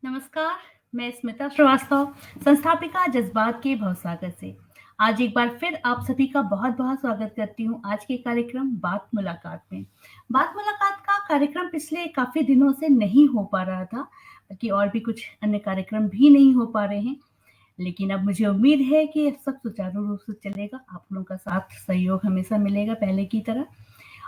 नमस्कार, मैं स्मिता श्रीवास्तव, संस्थापिका जज़्बात के भवसागर से। आज एक बार फिर आप सभी का बहुत-बहुत स्वागत करती हूँ आज के कार्यक्रम बात मुलाकात में। बात मुलाकात का कार्यक्रम पिछले काफ़ी दिनों से नहीं हो पा रहा था, बल्कि और भी कुछ अन्य कार्यक्रम भी नहीं हो पा रहे हैं। लेकिन अब मुझे उम्मीद है कि अब सब सुचारू रूप से चलेगा, आप लोगों का साथ सहयोग हमेशा मिलेगा पहले की तरह।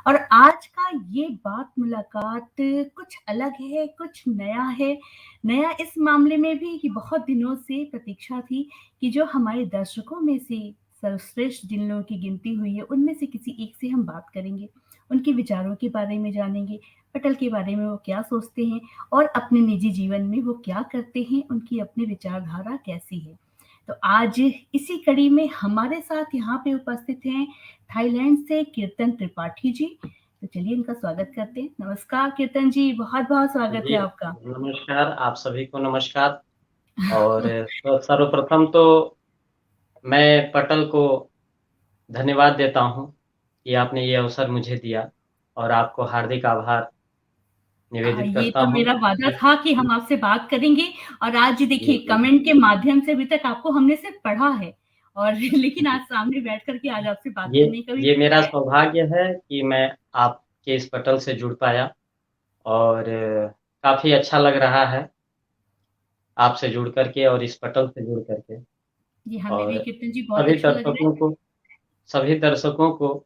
और आज का ये बात मुलाकात कुछ अलग है, कुछ नया है। नया इस मामले में भी कि बहुत दिनों से प्रतीक्षा थी कि जो हमारे दर्शकों में से सर्वश्रेष्ठ जिन लोगों की गिनती हुई है, उनमें से किसी एक से हम बात करेंगे। उनके विचारों के बारे में जानेंगे, पटल के बारे में वो क्या सोचते हैं और अपने निजी जीवन में वो क्या करते हैं, उनकी अपनी विचारधारा कैसी है। तो आज इसी कड़ी में हमारे साथ यहाँ पे उपस्थित हैं थाईलैंड से कीर्तन त्रिपाठी जी। तो चलिए इनका स्वागत करते हैं। नमस्कार कीर्तन जी, बहुत-बहुत स्वागत जी, है आपका। नमस्कार, आप सभी को नमस्कार और सर्वप्रथम तो मैं पटल को धन्यवाद देता हूँ कि आपने ये अवसर मुझे दिया और आपको हार्दिक आभार निवेदित ये करता तो हूँ। मेरा वादा जी, था कि हम आपसे बात करेंगे और आज जी, देखिए जी, कमेंट के माध्यम से अभी तक आपको हमने सिर्फ पढ़ा है और लेकिन जी। आज सामने बैठ कर के आज आपसे बात ये करने का भी ये मौका मेरा है। सौभाग्य है कि मैं आपके इस पटल से जुड़ पाया और काफ़ी अच्छा लग रहा है आपसे जुड़ कर के और इस पटल से जुड़ कर के जी, हमें भी और कीर्तन जी बहुत अच्छा लग रहा है। सभी दर्शकों को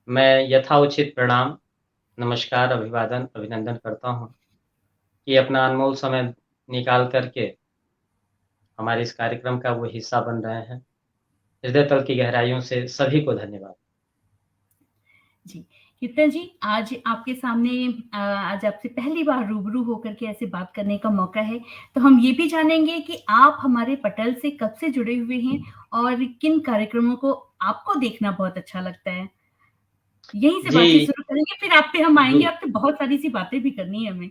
मैं यथाउचित प्रणाम, नमस्कार, अभिवादन, अभिनंदन करता हूँ कि अपना अनमोल समय निकाल कर के हमारे इस कार्यक्रम का वो हिस्सा बन रहे हैं। हृदय तल की गहराइयों से सभी को धन्यवाद। जी, कीर्तन जी आज आपके सामने आज आपसे पहली बार रूबरू होकर के ऐसे बात करने का मौका है, तो हम ये भी जानेंगे कि आप हमारे पटल से कब से जुड़े हुए हैं और किन कार्यक्रमों को आपको देखना बहुत अच्छा लगता है? यहीं से बातचीत जी, शुरू करेंगे, फिर आप पे हम आएँगे, जी, आपसे बहुत सारी-सी बातें भी करनी है हमें।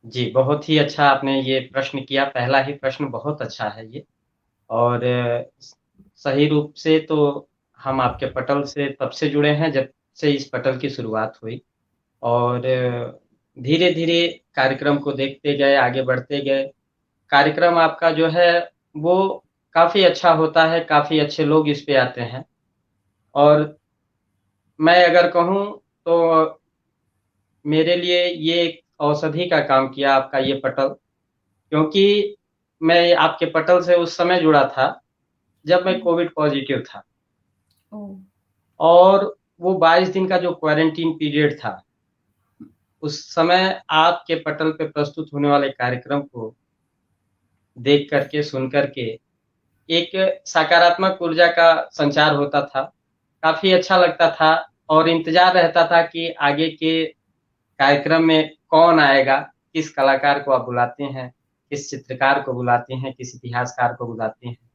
जी, बहुत ही अच्छा आपने ये प्रश्न किया, पहला ही प्रश्न बहुत अच्छा है ये और स सही रूप से तो हम आपके पटल से तब से जुड़े हैं जब से इस पटल की शुरुआत हुई और धीरे-धीरे कार्यक्रम को देखते गए, आगे बढ़ते गए। कार्यक्रम आपका जो है वो काफ़ी अच्छा होता है, काफ़ी अच्छे लोग इस पे आते हैं और मैं अगर कहूँ तो मेरे लिए ये एक औषधि का काम किया आपका ये पटल, क्योंकि मैं आपके पटल से उस समय जुड़ा था, जब मैं हुँ, कोविड पॉज़िटिव था ओह! और वो 22 दिन का जो क्वारंटीन पीरियड था, उस समय आपके पटल पे प्रस्तुत होने वाले कार्यक्रम को देख कर के, सुन कर के एक सकारात्मक ऊर्जा का संचार होता था। काफ़ी अच्छा लगता था और इंतज़ार रहता था कि आगे के कार्यक्रम में कौन आएगा, किस कलाकार को आप बुलाते हैं, किस चित्रकार को बुलाते हैं, किस इतिहासकार को बुलाते हैं। क्या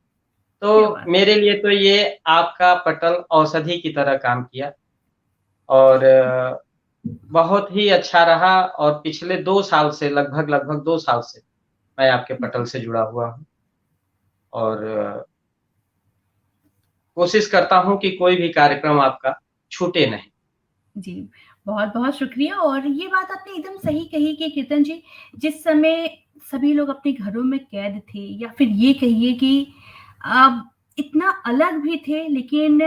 तो बात है। मेरे लिए तो ये आपका पटल औषधि की तरह काम किया और बहुत ही अच्छा रहा और पिछले 2 साल से लगभग 2 साल से मैं आपके पटल से जुड़ा हुआ हूँ और कोशिश करता हूँ कि कोई भी कार्यक्रम आपका छूटे नहीं। जी, बहुत-बहुत शुक्रिया और ये बात आपने एकदम सही कही कि कीर्तन जी, जिस समय सभी लोग अपने घरों में कैद थे या फिर ये कहिए कि अ, इतना अलग भी थे लेकिन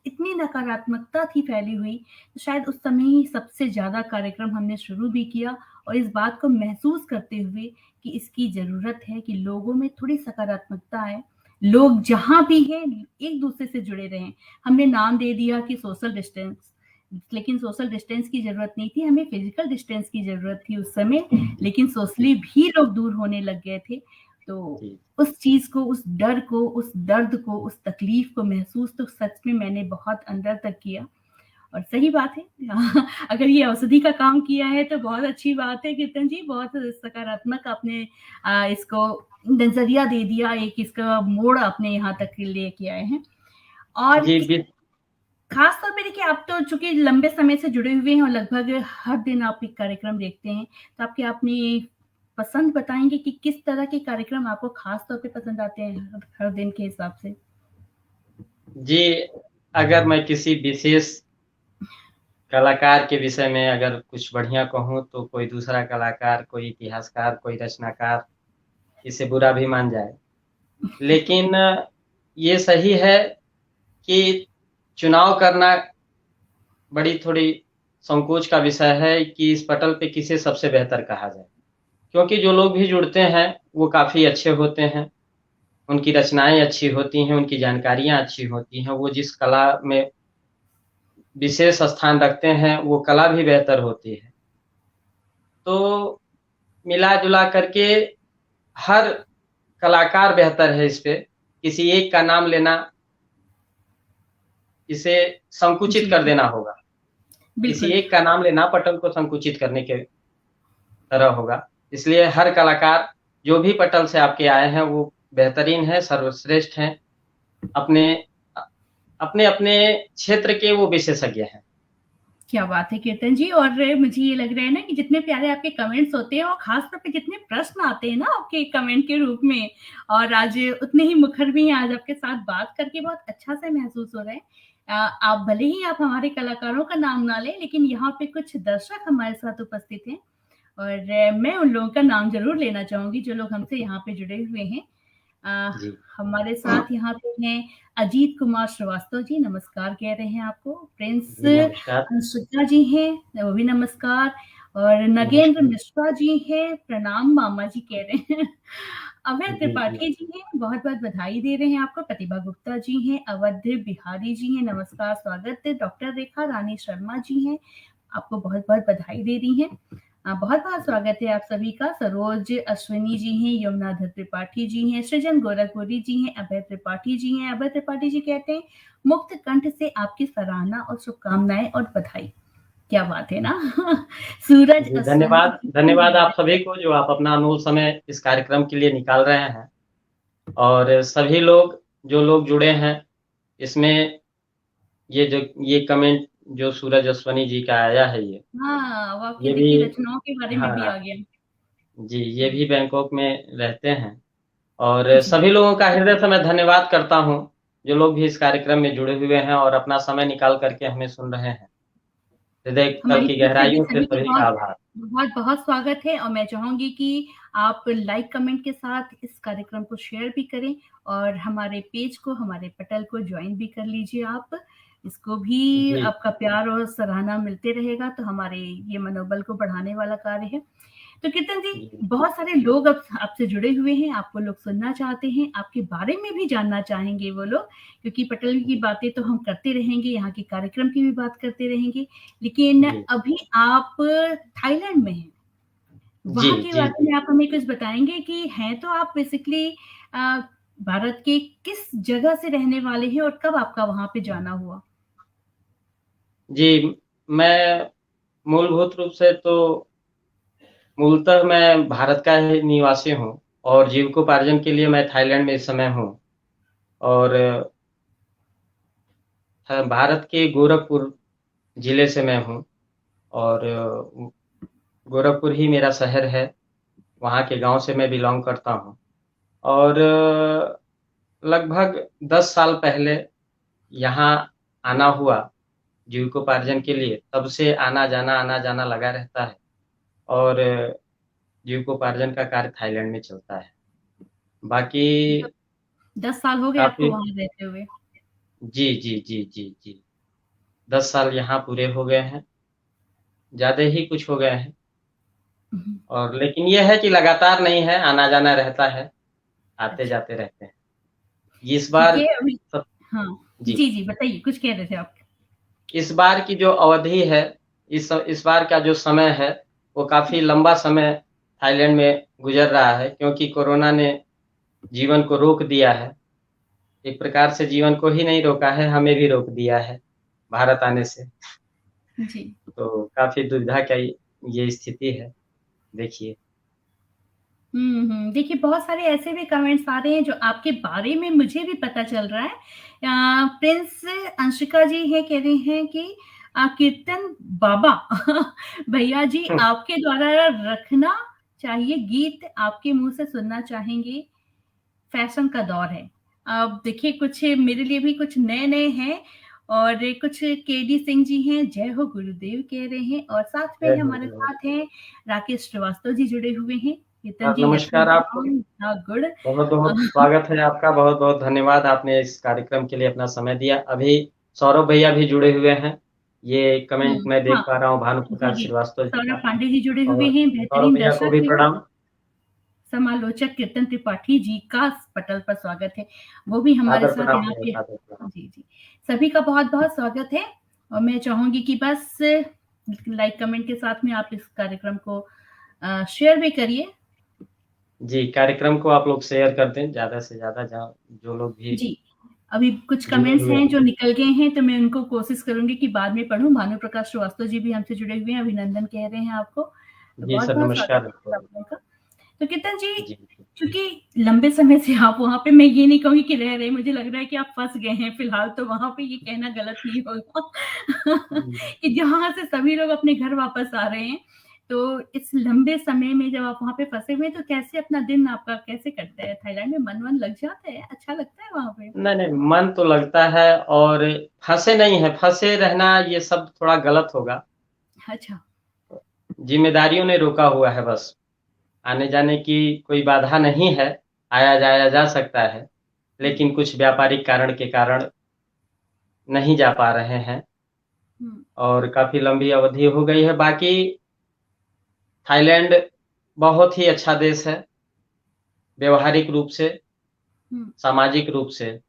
इतनी नकारात्मकता थी फैली हुई, तो शायद उस समय ही सबसे ज़्यादा कार्यक्रम हमने शुरू भी किया और इस बात को महसूस करते हुए कि इसकी ज़रूरत है कि लोगों में थोड़ी सकारात्मकता आए। लोग जहाँ भी हैं, एक-दूसरे से जुड़े रहें। हमने नाम दे दिया कि सोशल डिस्टेंस, लेकिन सोशल डिस्टेंस की ज़रूरत नहीं थी, हमें फिज़िकल डिस्टेंस की ज़रूरत थी उस समय, लेकिन जी, सोशली भी लोग दूर होने लग गए थे। तो जी। उस चीज़ को, उस डर को, उस दर्द को, उस तकलीफ़ को महसूस तो सच में मैंने बहुत अंदर तक किया और सही बात है अगर ये औषधि का काम किया है तो बहुत अच्छी बात है कीर्तन जी, बहुत सकारात्मक आपने इसको नज़रिया दे दिया, एक इसका मोड़ आपने यहाँ तक लेके आए हैं और जी, एक खास तौर पे देखिए आप तो चूँकि लंबे समय से जुड़े हुए हैं और लगभग हर दिन आप एक कार्यक्रम देखते हैं, तो आपकी अपनी पसंद बताएँगे कि किस तरह के कार्यक्रम आपको खास तौर पे पसंद आते हैं हर दिन के हिसाब से? जी, अगर मैं किसी विशेष कलाकार के विषय में अगर कुछ बढ़िया कहूँ तो कोई दूसरा कलाकार, कोई इतिहासकार, कोई रचनाकार इसे बुरा भी मान जाए। लेकिन ये सही है कि चुनाव करना बड़ी थोड़ी संकोच का विषय है कि इस पटल पे किसे सबसे बेहतर कहा जाए। क्योंकि जो लोग भी जुड़ते हैं, वो काफ़ी अच्छे होते हैं, उनकी रचनाएँ अच्छी होती हैं, उनकी जानकारियाँ अच्छी होती हैं, वो जिस कला में विशेष स्थान रखते हैं, वो कला भी बेहतर होती है। तो मिला-जुला करके हर कलाकार बेहतर है इस पे, किसी एक का नाम लेना इसे संकुचित जी, कर देना होगा। किसी बिल्कुल। एक का नाम लेना पटल को संकुचित करने के तरह होगा। इसलिए हर कलाकार जो भी पटल से आपके आए हैं वो बेहतरीन है, सर्वश्रेष्ठ हैं, अपने अ, अपने-अपने क्षेत्र के वो विशेषज्ञ हैं। क्या बात है कीर्तन जी। और मुझे ये लग रहा है ना कि जितने प्यारे आपके कमेंट्स होते हैं और खास तौर पे जितने प्रश्न आते हैं ना आपके कमेंट के रूप में, और आज उतने ही मुखर भी हैं। आज आपके साथ बात करके बहुत अच्छा सा महसूस हो रहा है। आप भले ही आप हमारे कलाकारों का नाम ना लें, लेकिन यहाँ पे कुछ दर्शक हमारे साथ उपस्थित हैं और मैं उन लोगों का नाम ज़रूर लेना चाहूँगी जो लोग हमसे यहाँ पे जुड़े हुए हैं। अ, जी। हमारे साथ यहाँ पे हैं अजीत कुमार श्रीवास्तव जी, नमस्कार कह रहे हैं आपको। प्रिंस जी, नमस्कार। अंशिका जी हैं, वो भी नमस्कार। और नगेंद्र नमस्कार। मिश्रा जी हैं, प्रणाम मामा जी कह रहे हैं। अभय जी, जी। त्रिपाठी जी हैं, बहुत-बहुत बधाई दे रहे हैं आपको। प्रतिभा गुप्ता जी हैं, अवध बिहारी जी हैं, नमस्कार, स्वागत है। डॉक्टर रेखा रानी शर्मा जी हैं, आपको बहुत-बहुत बधाई दे रही हैं। बहुत-बहुत स्वागत है आप सभी का। सरोज अश्विनी जी हैं, यमुनाधर त्रिपाठी जी हैं, सृजन गोरखपुरी जी हैं, अभय त्रिपाठी जी हैं। अभय त्रिपाठी जी कहते हैं, मुक्त कंठ से आपकी सराहना और शुभकामनाएँ और बधाई। क्या बात है ना? सूरज जी, अश्विनी धन्यवाद जी हैं, धन्यवाद आप बधाई। सभी को जो आप अपना अमूल्य समय इस कार्यक्रम के लिए निकाल रहे हैं और सभी लोग जो लोग जुड़े हैं, इसमें ये जो ये कमेंट जो सूरज अश्वनी जी का आया है हाँ, वो आपकी ये भी देखिए रचनाओं के बारे में भी हाँ, आ गया। जी, ये हुँ, भी बैंकॉक में रहते हैं और जी। सभी लोगों का हृदय से मैं धन्यवाद करता हूँ, जो लोग भी इस कार्यक्रम में जुड़े हुए हैं और अपना समय निकाल कर के हमें सुन रहे हैं। हृदय तल हमारी की तरफ से भी गहराइयों से सभी का सभी का बहुत आभार। बहुत-बहुत स्वागत है और मैं चाहूँगी कि आप लाइक कमेंट के साथ इस कार्यक्रम को शेयर भी करें और हमारे पेज को, हमारे पटल को जॉइन भी कर लीजिए आप। इसको भी जी, आपका प्यार और सराहना मिलते रहेगा तो हमारे ये मनोबल को बढ़ाने वाला कार्य है। तो कीर्तन जी, जी, बहुत सारे लोग अब आपसे जुड़े हुए हैं, आपको लोग सुनना चाहते हैं, आपके बारे में भी जानना चाहेंगे वो लोग, क्योंकि पटल की जी, बातें तो हम करते रहेंगे, यहाँ के कार्यक्रम की भी बात करते रहेंगे। लेकिन जी, अभी आप थाईलैंड में हैं, जी, वहाँ के जी, बारे जी। में आप हमें कुछ बताएँगे कि हैं तो आप बेसिकली अ, भारत के किस जगह से रहने वाले हैं और कब आपका वहाँ पे जाना हुआ? जी, मैं मूलभूत रूप से तो मूलतः मैं भारत का ही निवासी हूँ और जीविकोपार्जन के लिए मैं थाईलैंड में इस समय हूँ और भारत के गोरखपुर ज़िले से मैं हूँ और गोरखपुर ही मेरा शहर है, वहाँ के गाँव से मैं बिलॉन्ग करता हूँ और लगभग 10 साल पहले यहाँ आना हुआ जीविकोपार्जन के लिए, तब से आना-जाना लगा रहता है और जीविकोपार्जन का कार्य थाईलैंड में चलता है। बाकी मतलब 10 साल हो गए आपको काफ़ी वहाँ रहते हुए? जी, जी, जी, जी, जी। 10 साल यहाँ पूरे हो गए हैं, ज़्यादा ही कुछ हो गए हैं हुँ, हुँ। और लेकिन ये है कि लगातार नहीं है, आना-जाना रहता है, अच्छा, आते-जाते रहते हैं। इस बार देखिए अभी सब हाँ। जी, जी, जी, बताइए कुछ कह रहे थे आप? इस बार की जो अवधि है, इस बार का जो समय है, वो काफ़ी लंबा समय थाईलैंड में गुज़र रहा है क्योंकि कोरोना ने जीवन को रोक दिया है। एक प्रकार से जीवन को ही नहीं रोका है, हमें भी रोक दिया है, भारत आने से। जी। तो काफ़ी दुविधा का ये स्थिति है, देखिए। हुँ, हुँ। देखिए बहुत सारे ऐसे भी कमेंट्स आ रहे हैं जो आपके बारे में मुझे भी पता चल रहा है। प्रिंस अंशिका जी हैं कह रही हैं कि कीर्तन बाबा भैया जी आपके द्वारा रखना चाहिए गीत आपके मुँह से सुनना चाहेंगे, फैशन का दौर है। अब देखिए कुछ मेरे लिए भी कुछ नए-नए हैं और कुछ केडी सिंह जी हैं, जय हो गुरुदेव कह रहे हैं और साथ में जय हो, हमारे जय हो। साथ हैं राकेश श्रीवास्तव जी जुड़े हुए हैं। कीर्तन हाँ, जी यथा नमस्कार आपको। नाम तथा गुण। बहुत-बहुत स्वागत है आपका, बहुत-बहुत धन्यवाद आपने इस कार्यक्रम के लिए अपना समय दिया। अभी सौरभ भैया भी जुड़े हुए हैं, ये कमेंट मैं हाँ, देख पा रहा हूँ जी, भानुप्रकाश जी। श्रीवास्तव जी सौरभ का। पांडे जी जुड़े हुए और हैं, सौरभ बेहतरीन भैया को दर्शक भी एवं प्रणाम, समालोचक कीर्तन त्रिपाठी जी का पटल पर स्वागत है। वो भी हमारे सादर साथ प्रणाम यहाँ है, पे। सादर प्रणाम। जी, जी। सभी का बहुत-बहुत स्वागत है और मैं चाहूँगी कि बस लाइक कमेंट के साथ में आप इस कार्यक्रम को शेयर भी करिए। जी, कार्यक्रम को आप लोग शेयर कर दें ज़्यादा से ज़्यादा जहाँ जो लोग भी जी, अभी कुछ जुड़े कमेंट्स हुए हैं हैं। जो निकल गए हैं, तो मैं उनको कोशिश करूँगी कि बाद में पढ़ूँ। भानु प्रकाश श्रीवास्तव जी भी हमसे जुड़े हुए हैं, अभिनंदन कह रहे हैं आपको। तो जी सर, बहुत-बहुत स्वागत नमस्कार है आपको। आप लोगों का। तो कीर्तन जी, जी, जी। चूँकि लंबे समय से आप वहाँ पे, मैं ये नहीं कहूँगी कि रह रहे हैं, मुझे लग रहा है कि आप फँस गए हैं फिलहाल, तो वहाँ पे ये कहना गलत नहीं होगा जी। कि जहाँ से सभी लोग अपने घर वापस आ रहे हैं। तो इस लंबे समय में जब आप वहाँ पे फँसे हुए हैं, तो कैसे अपना दिन आपका कैसे कटता है? थाईलैंड में मन-वन लग जाता है? अच्छा लगता है वहाँ पे? नहीं, नहीं, मन तो लगता है और फँसे नहीं हैं, फँसे रहना ये शब्द थोड़ा गलत होगा। अच्छा। ज़िम्मेदारियों ने रोका हुआ है बस। आने-जाने की कोई बाधा नहीं है, आया-जाया जा सकता है, हुँ, लेकिन कुछ व्यापारिक कारण के कारण नहीं जा पा रहे हैं हुँ, और काफ़ी लंबी अवधि हो गई है। बाकी थाईलैंड बहुत ही अच्छा देश है, व्यावहारिक रूप से, हुँ, सामाजिक रूप से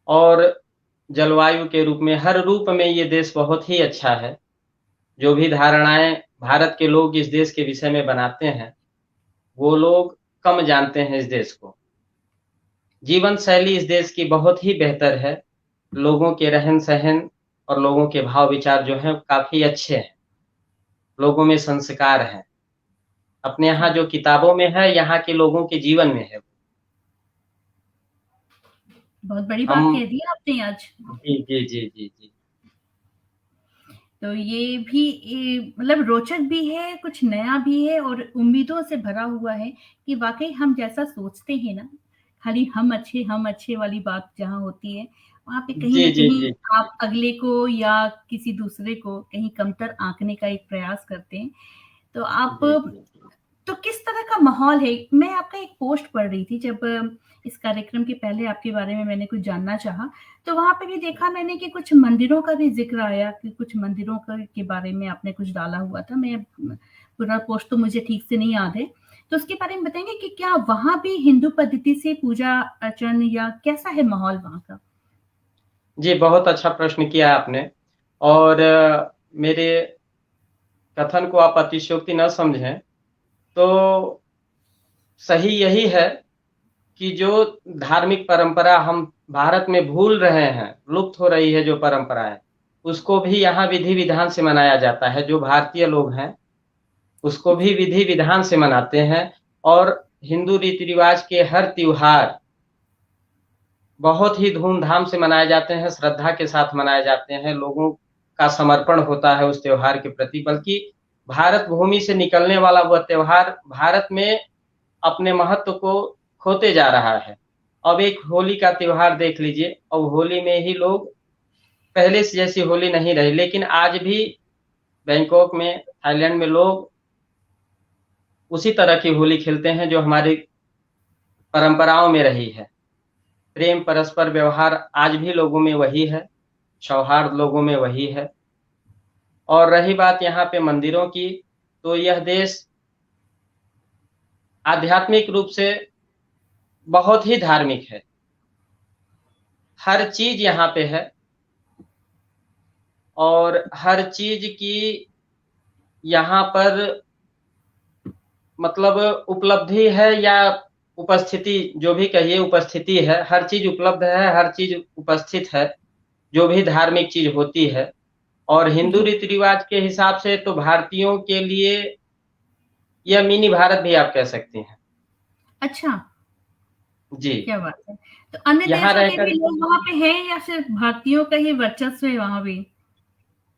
और जलवायु के रूप में, हर रूप में ये देश बहुत ही अच्छा है। जो भी धारणाएँ भारत के लोग इस देश के विषय में बनाते हैं, वो लोग कम जानते हैं इस देश को। जीवन शैली इस देश की बहुत ही बेहतर है। लोगों के रहन-सहन और लोगों के भाव-विचार जो हैं काफ़ी अच्छे हैं। लोगों में संस्कार हैं। अपने यहाँ जी। जो किताबों में है, यहाँ के लोगों के जीवन में है। बहुत बड़ी बात हम कह दी आपने आज। जी, जी, जी, जी, जी। तो ये भी मतलब रोचक भी है, कुछ नया भी है और उम्मीदों से भरा हुआ है कि वाक़ई हम जैसा सोचते हैं ना, खाली हम अच्छे वाली बात जहाँ होती है, वहाँ पे कहीं जी, न जी, कहीं जी। आप अगले को या किसी दूसरे को कहीं कमतर आँकने का एक प्रयास करते हैं। तो आप जी, जी, जी। तो किस तरह का माहौल है? मैं आपका एक पोस्ट पढ़ रही थी जब इस कार्यक्रम के पहले आपके बारे में मैंने कुछ जानना चाहा, तो वहाँ पे भी देखा मैंने कि कुछ मंदिरों का भी ज़िक्र आया कि कुछ मंदिरों का के बारे में आपने कुछ डाला हुआ था। मैं पूरा पोस्ट तो मुझे ठीक से नहीं याद है। तो उसके बारे में बताएँगे कि क्या वहाँ भी हिंदू पद्धति से पूजा-अर्चन या कैसा है माहौल वहाँ का? जी, बहुत अच्छा प्रश्न किया आपने और मेरे कथन को आप अतिशयोक्ति न समझें, तो सही यही है कि जो धार्मिक परंपरा हम भारत में भूल रहे हैं, लुप्त हो रही है जो परंपराएँ, उसको भी यहाँ विधि-विधान से मनाया जाता है। जो भारतीय लोग हैं, उसको भी जी, विधि-विधान से मनाते हैं और हिंदू रीति-रिवाज के हर त्योहार बहुत ही धूम-धाम से मनाए जाते हैं, श्रद्धा के साथ मनाए जाते हैं, लोगों का समर्पण होता है उस त्योहार के प्रति, बल्कि भारत भूमि से निकलने वाला वह त्योहार भारत में अपने महत्व को खोते जा रहा है। अब एक होली का त्योहार देख लीजिए, अब होली में ही लोग पहले से जैसी होली नहीं रही, लेकिन आज भी बैंकॉक में, थाईलैंड में लोग उसी तरह की होली खेलते हैं जो हमारी परंपराओं में रही है। प्रेम, परस्पर व्यवहार आज भी लोगों में वही है, सौहार्द लोगों में वही है। और रही बात यहाँ पे मंदिरों की, तो यह देश आध्यात्मिक रूप से बहुत ही धार्मिक है। हर चीज़ यहाँ पे है और हर चीज़ की यहाँ पर मतलब उपलब्धि है या उपस्थिति जो भी कहिए उपस्थिति है, हर चीज़ उपलब्ध है, हर चीज़ उपस्थित है, जो भी धार्मिक चीज़ होती है। और हिंदू जी। रीति-रिवाज के हिसाब से तो भारतीयों के लिए यह मिनी भारत भी आप कह सकती हैं। अच्छा, जी, क्या बात है! तो अन्य यहाँ देशों के रहकर भी लोग वहाँ पे हैं या सिर्फ़ भारतीयों का ही वर्चस्व है वहाँ भी?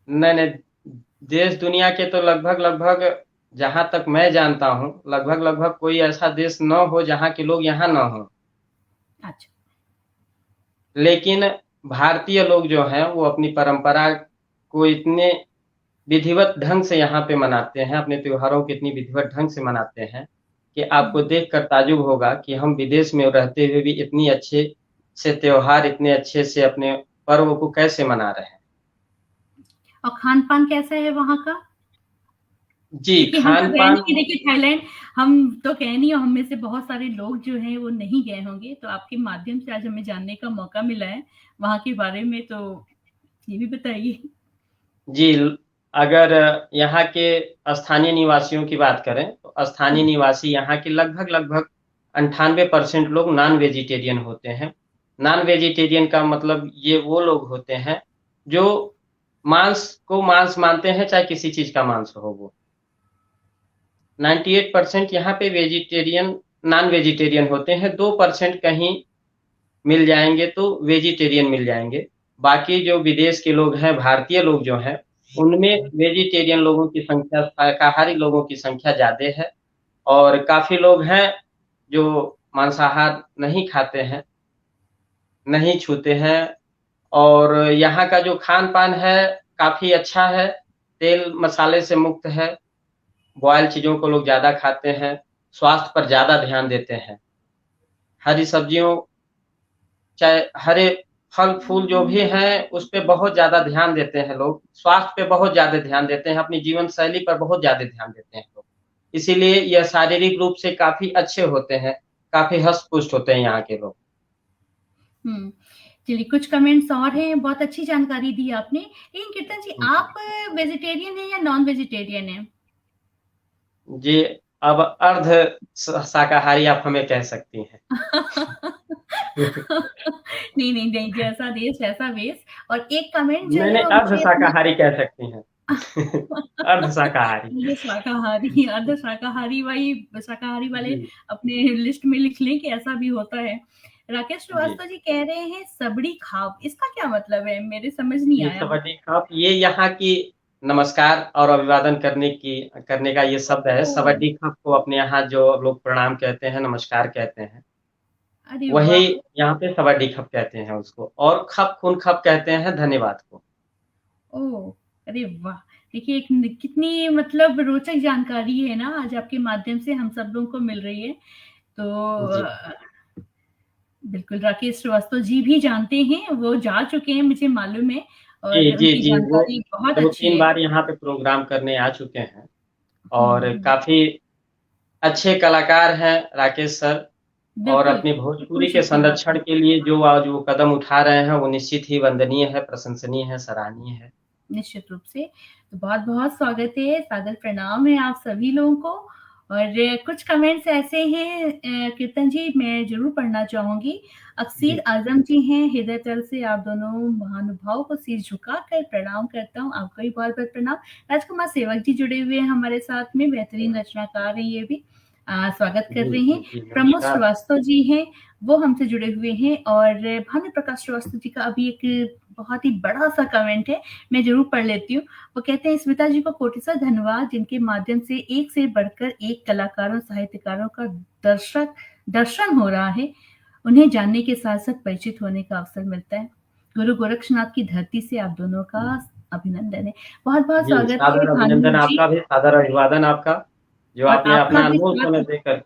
नहीं, नहीं, देश दुनिया के तो लगभग-लगभग जहाँ तक मैं जानता हूँ, लगभग-लगभग कोई ऐसा देश न हो जहाँ के लोग यहाँ ना हों। अच्छा। लेकिन भारतीय लोग जो हैं वो अपनी परंपरा को इतने विधिवत ढंग से यहाँ पे मनाते हैं, अपने त्योहारों को इतनी विधिवत ढंग से मनाते हैं कि आपको हुँ। देखकर ताज्जुब होगा कि हम विदेश में रहते हुए भी इतनी अच्छे से त्योहार, इतने अच्छे से अपने पर्व को कैसे मना रहे हैं। और खान-पान कैसा है वहाँ का? जी, क्योंकि हम तो गए खान-पान नहीं देखिए थाईलैंड, हम तो गए नहीं और हम में से बहुत सारे लोग जो हैं वो नहीं गए होंगे, तो आपके माध्यम से आज हमें जानने का मौका मिला है, वहाँ के बारे में तो ये भी बताइए? जी, अगर यहाँ के स्थानीय निवासियों की बात करें, तो स्थानीय हुँ, निवासी यहाँ के लगभग-लगभग 98% लोग नॉन वेजिटेरियन होते हैं। नॉन वेजिटेरियन का मतलब ये वो लोग होते हैं, जो मांस को मांस मानते हैं, चाहे किसी चीज़ का मांस हो वो। 98% यहाँ पे वेजिटेरियन नॉन वेजिटेरियन होते हैं, 2% कहीं मिल जाएँगे तो वेजिटेरियन मिल जाएँगे। बाकी जो विदेश के लोग हैं, भारतीय लोग जो हैं, उनमें वेजिटेरियन लोगों की संख्या, शाकाहारी लोगों की संख्या ज़्यादा है और काफ़ी लोग हैं जो मांसाहार नहीं खाते हैं, नहीं छूते हैं और यहाँ का जो खान-पान है, काफ़ी अच्छा है, तेल मसाले से मुक्त है, बॉयल चीज़ों को लोग ज़्यादा खाते हैं, स्वास्थ्य पर ज़्यादा ध्यान देते हैं। हरी सब्जियों चाहे हरे फल-फूल जो भी हैं, उस पे बहुत ज़्यादा ध्यान देते हैं लोग। स्वास्थ्य पे बहुत ज़्यादा ध्यान देते हैं, अपनी जीवन शैली पर बहुत ज़्यादा ध्यान देते हैं लोग। इसीलिए यह शारीरिक रूप से काफ़ी अच्छे होते हैं, काफ़ी हष्ट-पुष्ट होते हैं यहाँ के लोग। हुँ। चलिए कुछ कमेंट्स और हैं, बहुत अच्छी जानकारी दी आपने। लेकिन कीर्तन जी जी। आप वेजिटेरियन हैं या नॉन वेजिटेरियन हैं? जी, अब अर्ध शाकाहारी आप हमें कह सकती हैं। नहीं, नहीं, नहीं, जैसा देश वैसा वेश और एक कमेंट जो नहीं, है नहीं, वो अर्ध मुझे अपने शाकाहारी कह सकती हैं। अर्ध शाकाहारी। अर्ध शाकाहारी वही शाकाहारी वाले जी, अपने लिस्ट में लिख लें कि ऐसा भी होता है। राकेश जी। श्रीवास्तव जी कह रहे हैं सबड़ी खाव, इसका क्या मतलब है? मेरे समझ नहीं जी, आया। सवाडी खाप ये यहाँ की नमस्कार और अभिवादन करने का ये शब्द है। ओह! सवाडी खाप को अपने यहाँ जो लोग प्रणाम कहते हैं, नमस्कार कहते हैं, अरे वही वाह! यहाँ पे सवाडी खप कहते हैं उसको और खप खून खप कहते हैं धन्यवाद को। ओह! अरे वाह! देखिए एक न कितनी मतलब रोचक जानकारी है ना आज आपके माध्यम से हम सब लोगों को मिल रही है। तो जी। बिल्कुल राकेश श्रीवास्तव जी भी जानते हैं, वो जा चुके हैं मुझे मालूम है जी, और जी, उनकी जी, वो जानकारी बहुत अच्छी 2-3 है। बार यहाँ पे प्रोग्राम करने आ चुके हैं और हुँ, काफ़ी अच्छे कलाकार हैं राकेश सर और बिल्कुल, अपनी बिल्कुल भोजपुरी के सच्ची बात संरक्षण है। के लिए जो आज वो कदम उठा रहे हैं, वो निश्चित ही वंदनीय है, प्रशंसनीय है, सराहनीय है। निश्चित रूप से। तो बहुत-बहुत स्वागत है, सादर प्रणाम है आप सभी लोगों को और कुछ कमेंट्स ऐसे हैं कीर्तन जी मैं ज़रूर पढ़ना चाहूँगी। अक्सीर जी, आज़म जी हैं, हृदय तल से आप दोनों महानुभावों को सिर झुकाकर प्रणाम करता हूँ, आपको भी बहुत-बहुत प्रणाम। राजकुमार सेवक जी जुड़े हुए हैं हमारे साथ में, बेहतरीन रचनाकार हैं ये भी। स्वागत कर जी, रहे जी, हैं। जी, प्रमोद नमस्कार। श्रीवास्तव जी हैं, वो हमसे जुड़े हुए हैं और भानु प्रकाश श्रीवास्तव जी का अभी एक बहुत ही बड़ा-सा कमेंट है, मैं ज़रूर पढ़ लेती हूँ। वो कहते हैं स्मिता जी को कोटि-सा धन्यवाद जिनके माध्यम से एक से बढ़कर एक कलाकारों, साहित्यकारों का दर्शक दर्शन हो रहा है। उन्हें जानने के साथ-साथ परिचित होने का अवसर मिलता है। गुरु गोरक्षनाथ की धरती से आप दोनों का अभिनंदन है। बहुत-बहुत जी, स्वागत है सादर भानु अभिनंदन जी आपका भी, सादर अभिवादन आपका, जो और आपने आपका अपना भी अनमोल समय साथ देकर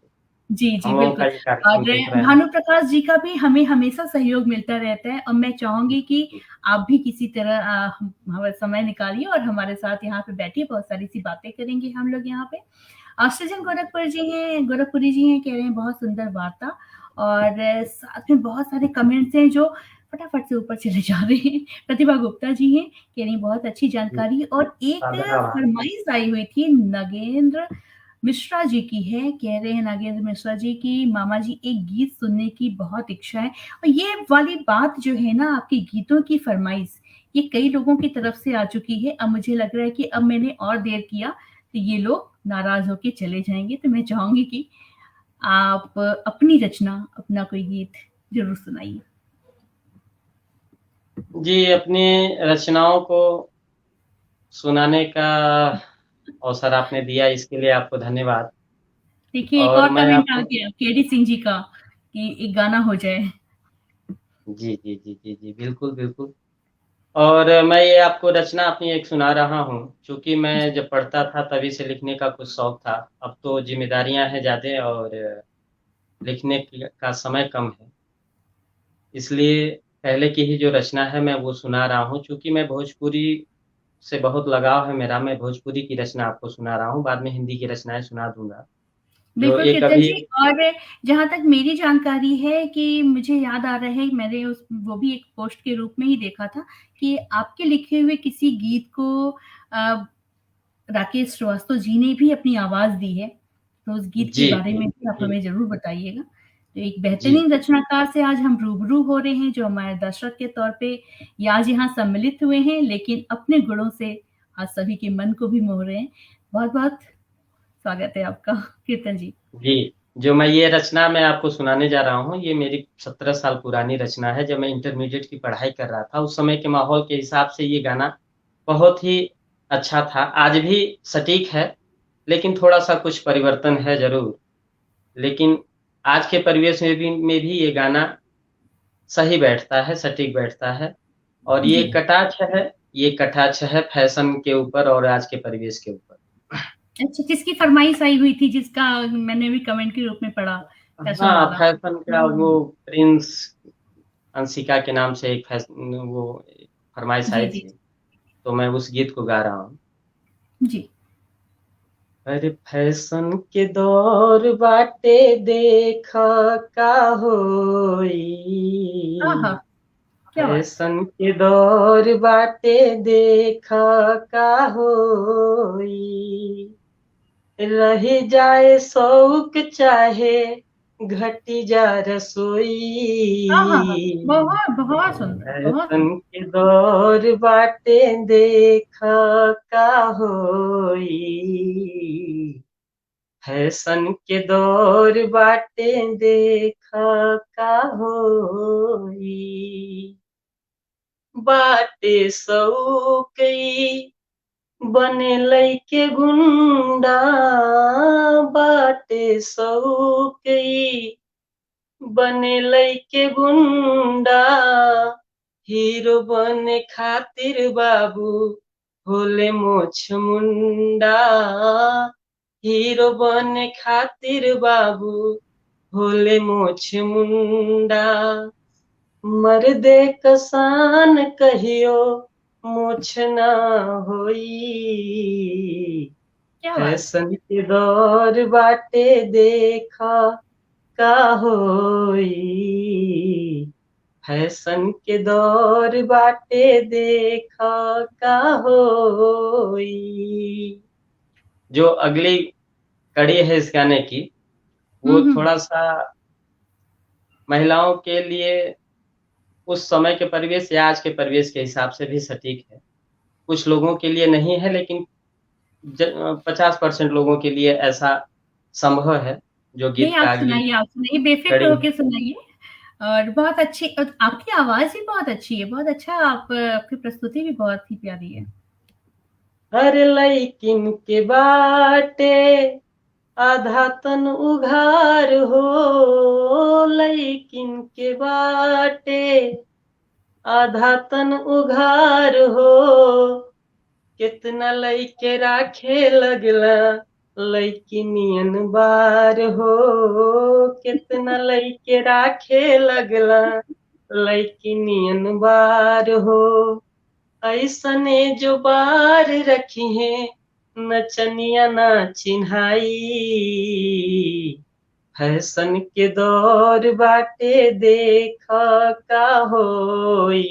जी, जी, हम लोगों बिल्कुल का ये और कार्यक्रम देख रहे हैं। भानु प्रकाश जी का भी हमें हमेशा सहयोग मिलता रहता है और मैं चाहूँगी कि जी, आप भी किसी तरह हमारा समय निकालिए और हमारे साथ यहाँ पे बैठिए, बहुत सारी-सी बातें करेंगे हम लोग यहाँ पे। सृजन गोरखपुरी जी हैं, कह रहे हैं बहुत सुंदर वार्ता और साथ में बहुत सारे कमेंट्स हैं जो फटाफट से ऊपर चले जा रहे हैं। प्रतिभा गुप्ता जी हैं, कह रही हैं बहुत अच्छी जी, जानकारी और एक सादर आभार। फरमाइश आई हुई थी नगेंद्र मिश्रा जी की है, कह रहे हैं नागेंद्र मिश्रा जी की मामा जी एक गीत सुनने की बहुत इच्छा है और ये वाली बात जो है ना आपके गीतों की फरमाइश, ये कई लोगों की तरफ से आ चुकी है। अब मुझे लग रहा है कि अब मैंने और देर किया तो ये लोग नाराज़ होके चले जाएँगे। तो मैं चाहूँगी कि आप अपनी रचना, अपना कोई गीत ज़रूर सुनाइए। जी, अपनी रचनाओं को सुनाने का अवसर आपने दिया, इसके लिए आपको धन्यवाद देखिए एक और और मैं कमेंट आ आपको गया केडी सिंह जी का कि एक गाना हो जाए। जी, जी, जी, जी, जी। बिल्कुल, बिल्कुल। और मैं ये आपको रचना अपनी एक सुना रहा हूँ, चूँकि मैं जी, जब पढ़ता था तभी से लिखने का कुछ शौक था। अब तो ज़िम्मेदारियाँ हैं ज़्यादा और लिखने की का समय कम है। इसलिए पहले की ही जो रचना है मैं वो सुना रहा हूँ, चूँकि मैं भोजपुरी से बहुत लगाव है मेरा, मैं भोजपुरी की रचना आपको सुना रहा हूँ, बाद में हिंदी की रचनाएँ सुना दूँगा। जो बिल्कुल एक कीर्तन अभी जी। और जहाँ तक मेरी जानकारी है कि मुझे याद आ रहा है, मैंने उस वो भी एक पोस्ट के रूप में ही देखा था कि आपके लिखे हुए किसी गीत को अ, राकेश श्रीवास्तव जी ने भी अपनी आवाज़ दी है, तो उस गीत के जी, बारे जी, में भी आप जी, हमें ज़रूर बताइएगा। तो एक जी, बेहतरीन रचनाकार से आज हम रूबरू हो रहे हैं, जो हमारे दर्शक के तौर पे या आज यहाँ सम्मिलित हुए हैं, लेकिन अपने गुणों से आज सभी के मन को भी मोह रहे हैं। बहुत-बहुत स्वागत है आपका कीर्तन जी। जी। जो मैं ये रचना मैं आपको सुनाने जा रहा हूँ, ये मेरी 17 साल पुरानी रचना है, जब मैं इंटरमीडिएट की पढ़ाई कर रहा था। उस समय के माहौल के हिसाब से ये गाना बहुत ही अच्छा था। आज भी सटीक है, लेकिन थोड़ा-सा कुछ परिवर्तन है ज़रूर। लेकिन आज के परिवेश में भी ये गाना सही बैठता है, सटीक बैठता है और जी। ये कटाक्ष है फैशन के ऊपर और आज के परिवेश के ऊपर। अच्छा, किसकी फ़रमाइश आई हुई थी जिसका मैंने भी कमेंट के रूप में पढ़ा, फैशन हाँ, वाला? फैशन का वो हुँ। प्रिंस अंशिका के नाम से एक वो फरमाइश जी, आई जी, थी, तो मैं उस गीत को गा रहा हूँ। जी। अरे फैशन के दौर बाटे देखा का होई। आहा! क्या बात है। फैशन के दौर बाटे देखा का होई। रही जाए शौक चाहे घटी जा रसोई। आहा! बहुत, बहुत सुंदर, बहुत फैशन सुंदर। के दौर बाटे देखा का होई। फैशन के दौर बाटे देखा का होई। बाटे सऊकई बने लइके गुंडा। बाटे सऊकई बने लइके गुंडा। हीरो बने खातिर बाबू होले मोछ मुंडा। हीरो बने खातिर बाबू होले मोछ मुंडा। मर्दे कसान कहियो मोछ ना होई। क्या बात है। फैशन के दौर बाटे देखा का होई। फैशन के दौर बाटे देखा का होई। जो अगली कड़ी है इस गाने की, हुँ, वो हुँ। थोड़ा-सा महिलाओं के लिए उस समय के परिवेश या आज के परिवेश के हिसाब से भी सटीक है। कुछ लोगों के लिए नहीं है लेकिन 50% लोगों के लिए ऐसा संभव है, जो नहीं, गीत का अगली आप सुनाइए, बेफ़िक्र कड़ी है। होके सुनाइए। और बहुत अच्छी आपकी आवाज़ भी बहुत अच्छी है, बहुत अच्छा आपकी प्रस्तुति भी बहुत ही प्यारी है। हर लइकिन के बाटे आधा तन उघार हो। लइकिन के बाटे आधा तन उघार हो। केतना लइके राखे लगला लइकी नियन बार हो। केतना लइके राखे लगला लइकी नियन बार हो। ऐसने जो बार रखी है नचनिया ना चिन्हाई। फैशन के दौर बाटे देखा का होई।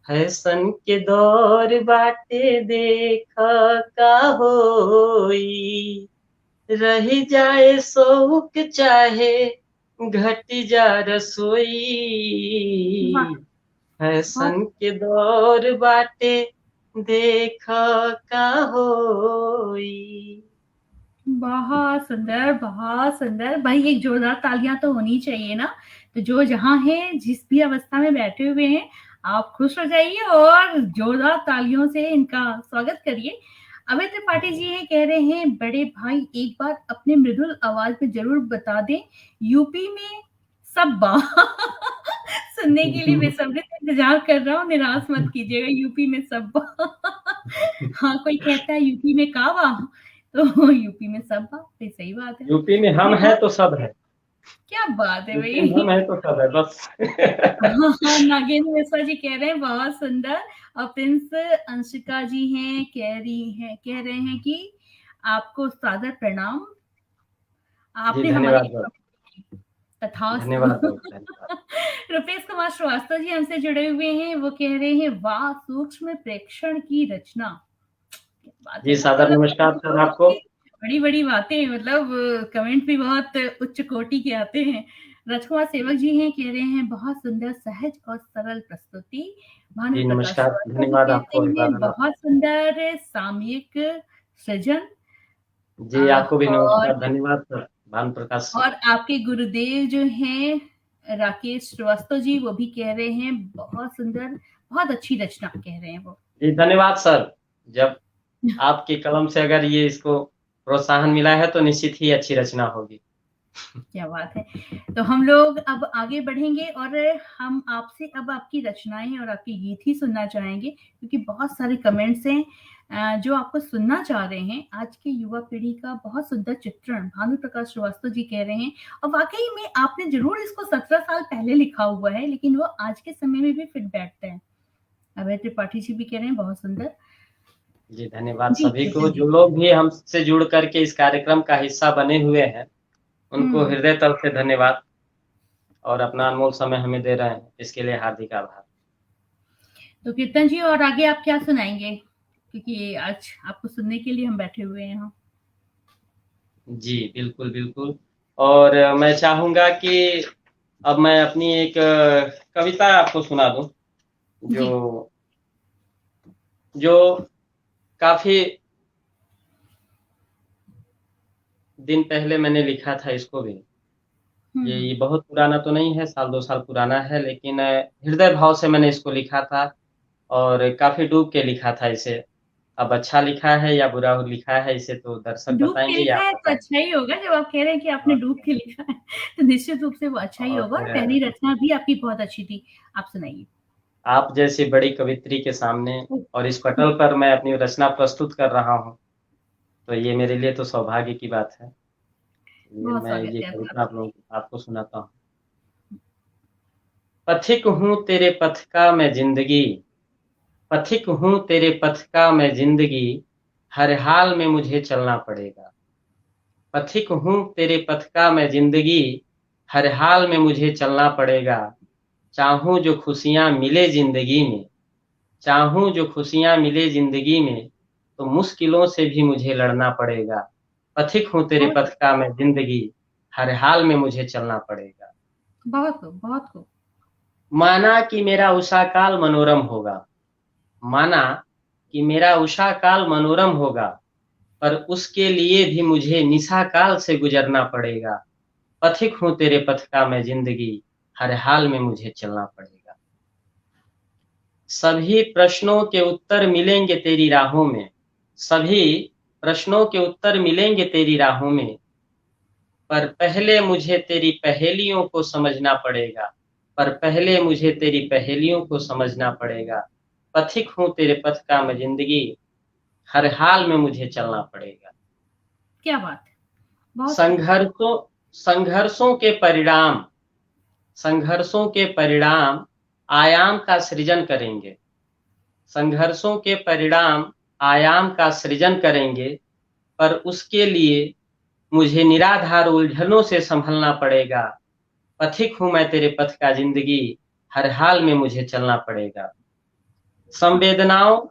फैशन के दौर बाटे देखा का होई। रही जाए शौक चाहे घटी जा रसोई। वाह! बहुत फैशन के दौर बाटे देखा का होई। बहुत सुंदर, बहुत सुंदर। भाई एक जोरदार तालियाँ तो होनी चाहिए ना। तो जो जहाँ हैं, जिस भी अवस्था में बैठे हुए हैं, आप खुश हो जाइए और जोरदार तालियों से इनका स्वागत करिए। अभय त्रिपाठी जी ये कह रहे हैं, बड़े भाई एक बार अपने मृदुल आवाज़ में ज़रूर बता दें, यूपी में सब बा सुनने के लिए बेसब्री से इंतज़ार कर रहा हूँ, निराश मत कीजिएगा, यूपी में सब्बा। हाँ, कोई कहता है यूपी में कावा, तो यूपी में सब्बा, ये सही बात है। यूपी में हम हैं तो सब है, क्या बात है यूपी में भई! हम हैं तो सब है बस। हाँ, हाँ, नागेंद्र मिश्रा जी कह रहे हैं बहुत सुंदर। और प्रिंस अंशिका जी हैं, कह रहे हैं कि आपको सादर प्रणाम। जी, आपने हमारी धन्यवाद बहुत, तथास्तु। धन्यवाद बहुत, धन्यवाद। रुपेश कुमार श्रीवास्तव जी हमसे जुड़े हुए हैं, वो कह रहे हैं वाह सूक्ष्म प्रेक्षण की रचना। क्या बात जी, है, सादर मतलब नमस्कार सर आपको। बड़ी-बड़ी बातें, मतलब कमेंट भी बहुत उच्च कोटि के आते हैं। राजकुमार सेवक जी हैं, कह रहे हैं बहुत सुंदर, सहज और सरल प्रस्तुति। भानु जी, प्रकाश नमस्कार, श्रीवास्तव जी धन्यवाद कहते आपको हैं अभिवादन बहुत सुंदर सामयिक सृजन। जी, आपको भी और नमस्कार, धन्यवाद सर, भानु प्रकाश सर। आपके गुरुदेव जो हैं राकेश श्रीवास्तव जी, वो भी कह रहे हैं बहुत सुंदर, बहुत अच्छी रचना कह रहे हैं वो। जी, धन्यवाद सर। जब आपकी कलम से अगर ये इसको प्रोत्साहन मिला है तो निश्चित ही अच्छी रचना होगी। क्या बात है। तो हम लोग अब आगे बढ़ेंगे और हम आपसे अब आपकी रचनाएँ और आपके गीत ही सुनना चाहेंगे, क्योंकि बहुत सारे कमेंट्स हैं जो आपको सुनना चाह रहे हैं। आज की युवा पीढ़ी का बहुत सुंदर चित्रण भानु प्रकाश श्रीवास्तव जी कह रहे हैं, और वाक़ई में आपने ज़रूर इसको 17 साल पहले लिखा हुआ है, लेकिन वो आज के समय में भी फिट बैठता है। अभय त्रिपाठी जी भी कह रहे हैं बहुत सुंदर। जी, धन्यवाद जी, सभी को, चेतन जी। जो लोग भी हमसे जुड़ कर के इस कार्यक्रम का हिस्सा बने हुए हैं, उनको हुँ। हृदय तल से धन्यवाद और अपना अनमोल समय हमें दे रहे हैं, इसके लिए हार्दिक आभार। तो कीर्तन जी, और आगे आप क्या सुनाएँगे? क्योंकि आज आपको सुनने के लिए हम बैठे हुए हैं यहाँ। जी, बिल्कुल, बिल्कुल। और मैं चाहूँगा कि अब मैं अपनी एक कविता आपको सुना दूँ, जी। जो जो काफ़ी दिन पहले मैंने लिखा था इसको भी। ये हुँ। बहुत पुराना तो नहीं है, साल 2 साल पुराना है, लेकिन हृदय भाव से मैंने इसको लिखा था और काफ़ी डूब के लिखा था इसे। अब अच्छा लिखा है या बुरा लिखा है, इसे तो दर्शक डूब के बताएँगे या लिखा आप है तो बताएँगे। अच्छा ही होगा, जब आप कह रहे हैं कि आपने और डूब के लिखा है, तो निश्चित रूप से वो अच्छा ही और होगा, और पहली रचना भी आपकी बहुत अच्छी थी। आप सुनाइए। आप जैसी बड़ी कवयित्री के सामने और इस पटल पर मैं अपनी रचना प्रस्तुत कर रहा हूँ, तो ये मेरे लिए तो सौभाग्य की बात है। ये बहुत मैं स्वागत ये है कविता आपका। आपको सुनाता हूँ। पथिक हूँ तेरे पथ का मैं ज़िंदगी, पथिक हूँ तेरे पथ का मैं ज़िंदगी, हर हाल में मुझे चलना पड़ेगा। पथिक हूँ तेरे पथ का मैं ज़िंदगी, हर हाल में मुझे चलना पड़ेगा। चाहूँ जो खुशियाँ मिले ज़िंदगी में, चाहूँ जो खुशियाँ मिले ज़िंदगी में, तो मुश्किलों से भी मुझे लड़ना पड़ेगा। पथिक हूँ तेरे बहुत पथ का मैं ज़िंदगी, हर हाल में मुझे चलना पड़ेगा। बहुत खूब, बहुत खूब। माना कि मेरा उषा काल मनोरम होगा, माना कि मेरा उषा काल मनोरम होगा, पर उसके लिए भी मुझे निशा काल से गुजरना पड़ेगा। पथिक हूँ तेरे पथ का मैं ज़िंदगी, हर हाल में मुझे चलना पड़ेगा। सभी प्रश्नों के उत्तर मिलेंगे तेरी राहों में, सभी प्रश्नों के उत्तर मिलेंगे तेरी राहों में, पर पहले मुझे तेरी पहेलियों को समझना पड़ेगा, पर पहले मुझे तेरी पहेलियों को समझना पड़ेगा। पथिक हूँ तेरे पथ का मैं ज़िंदगी, हर हाल में मुझे चलना पड़ेगा। क्या बात है! बहुत खूब। संघर्षों संघर्षों के परिणाम संघर्षों के परिणाम आयाम का सृजन करेंगे, संघर्षों के परिणाम आयाम का सृजन करेंगे, पर उसके लिए मुझे निराधार उलझनों से संभलना पड़ेगा। पथिक हूँ मैं तेरे पथ का ज़िंदगी, हर हाल में मुझे चलना पड़ेगा। संवेदनाओं,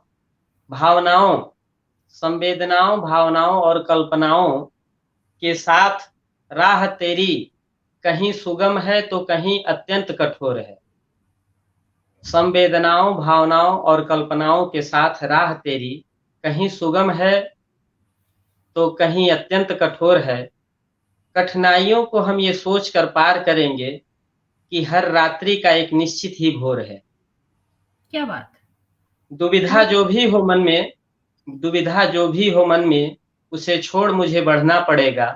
भावनाओं संवेदनाओं, भावनाओं और कल्पनाओं के साथ राह तेरी कहीं सुगम है तो कहीं अत्यंत कठोर है। संवेदनाओं, भावनाओं और कल्पनाओं के साथ राह तेरी कहीं सुगम है तो कहीं अत्यंत कठोर है। कठिनाइयों को हम ये सोचकर पार करेंगे कि हर रात्रि का एक निश्चित ही भोर है। क्या बात! दुविधा बहुत जो भी हो मन में दुविधा जो भी हो मन में, उसे छोड़ मुझे बढ़ना पड़ेगा।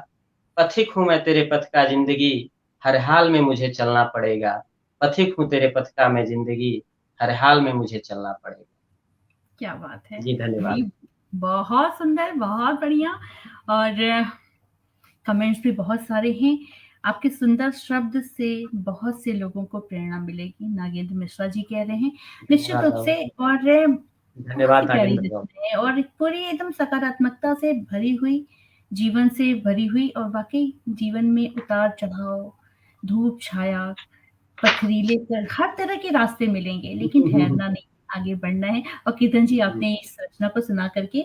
पथिक हूँ मैं तेरे पथ का ज़िंदगी, हर हाल में मुझे चलना पड़ेगा। पथिक हूँ तेरे पथ का मैं ज़िंदगी, हर हाल में मुझे चलना पड़ेगा। क्या बात है! जी, धन्यवाद। नहीं, बहुत सुंदर, बहुत बढ़िया और कमेंट्स भी बहुत सारे हैं। आपके सुंदर शब्द से बहुत से लोगों को प्रेरणा मिलेगी, नागेंद्र मिश्रा जी कह रहे हैं। निश्चित धन्यवाद रूप और से और बहुत ही धन्यवाद प्यारी नागेंद्र बाबू। रचना है और पूरी एकदम सकारात्मकता से भरी हुई, जीवन से भरी हुई और वाक़ई जीवन में उतार-चढ़ाव, धूप-छाया, पथरीले कर हर तरह के रास्ते मिलेंगे, लेकिन ठहरना नहीं, आगे बढ़ना है और कीर्तन जी जी, आपने इस रचना को सुना करके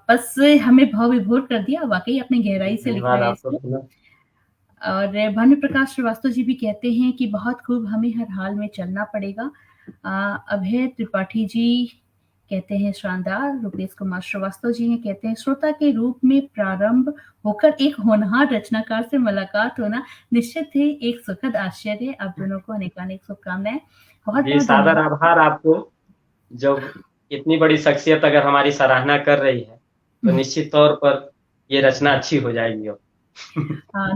बस हमें भाव-विभोर कर दिया, वाक़ई आपने जी, गहराई से लिखा धन्यवाद है आपको इसको। भी। और भानु प्रकाश श्रीवास्तव जी भी कहते हैं कि बहुत खूब हमें हर हाल में चलना पड़ेगा। अभय त्रिपाठी जी कहते हैं शानदार। रुपेश कुमार श्रीवास्तव जी हैं कहते हैं श्रोता के रूप में प्रारंभ होकर एक होनहार रचनाकार से मुलाकात होना निश्चित ही एक सुखद आश्चर्य। आप दोनों को अनेकानेक शुभकामनाएं। बहुत जी, बहुत सादर धन्यवाद। आभार आपको। जब इतनी बड़ी शख्सियत अगर हमारी सराहना कर रही है, तो निश्चित तौर पर ये रचना अच्छी हो जाएगी अब।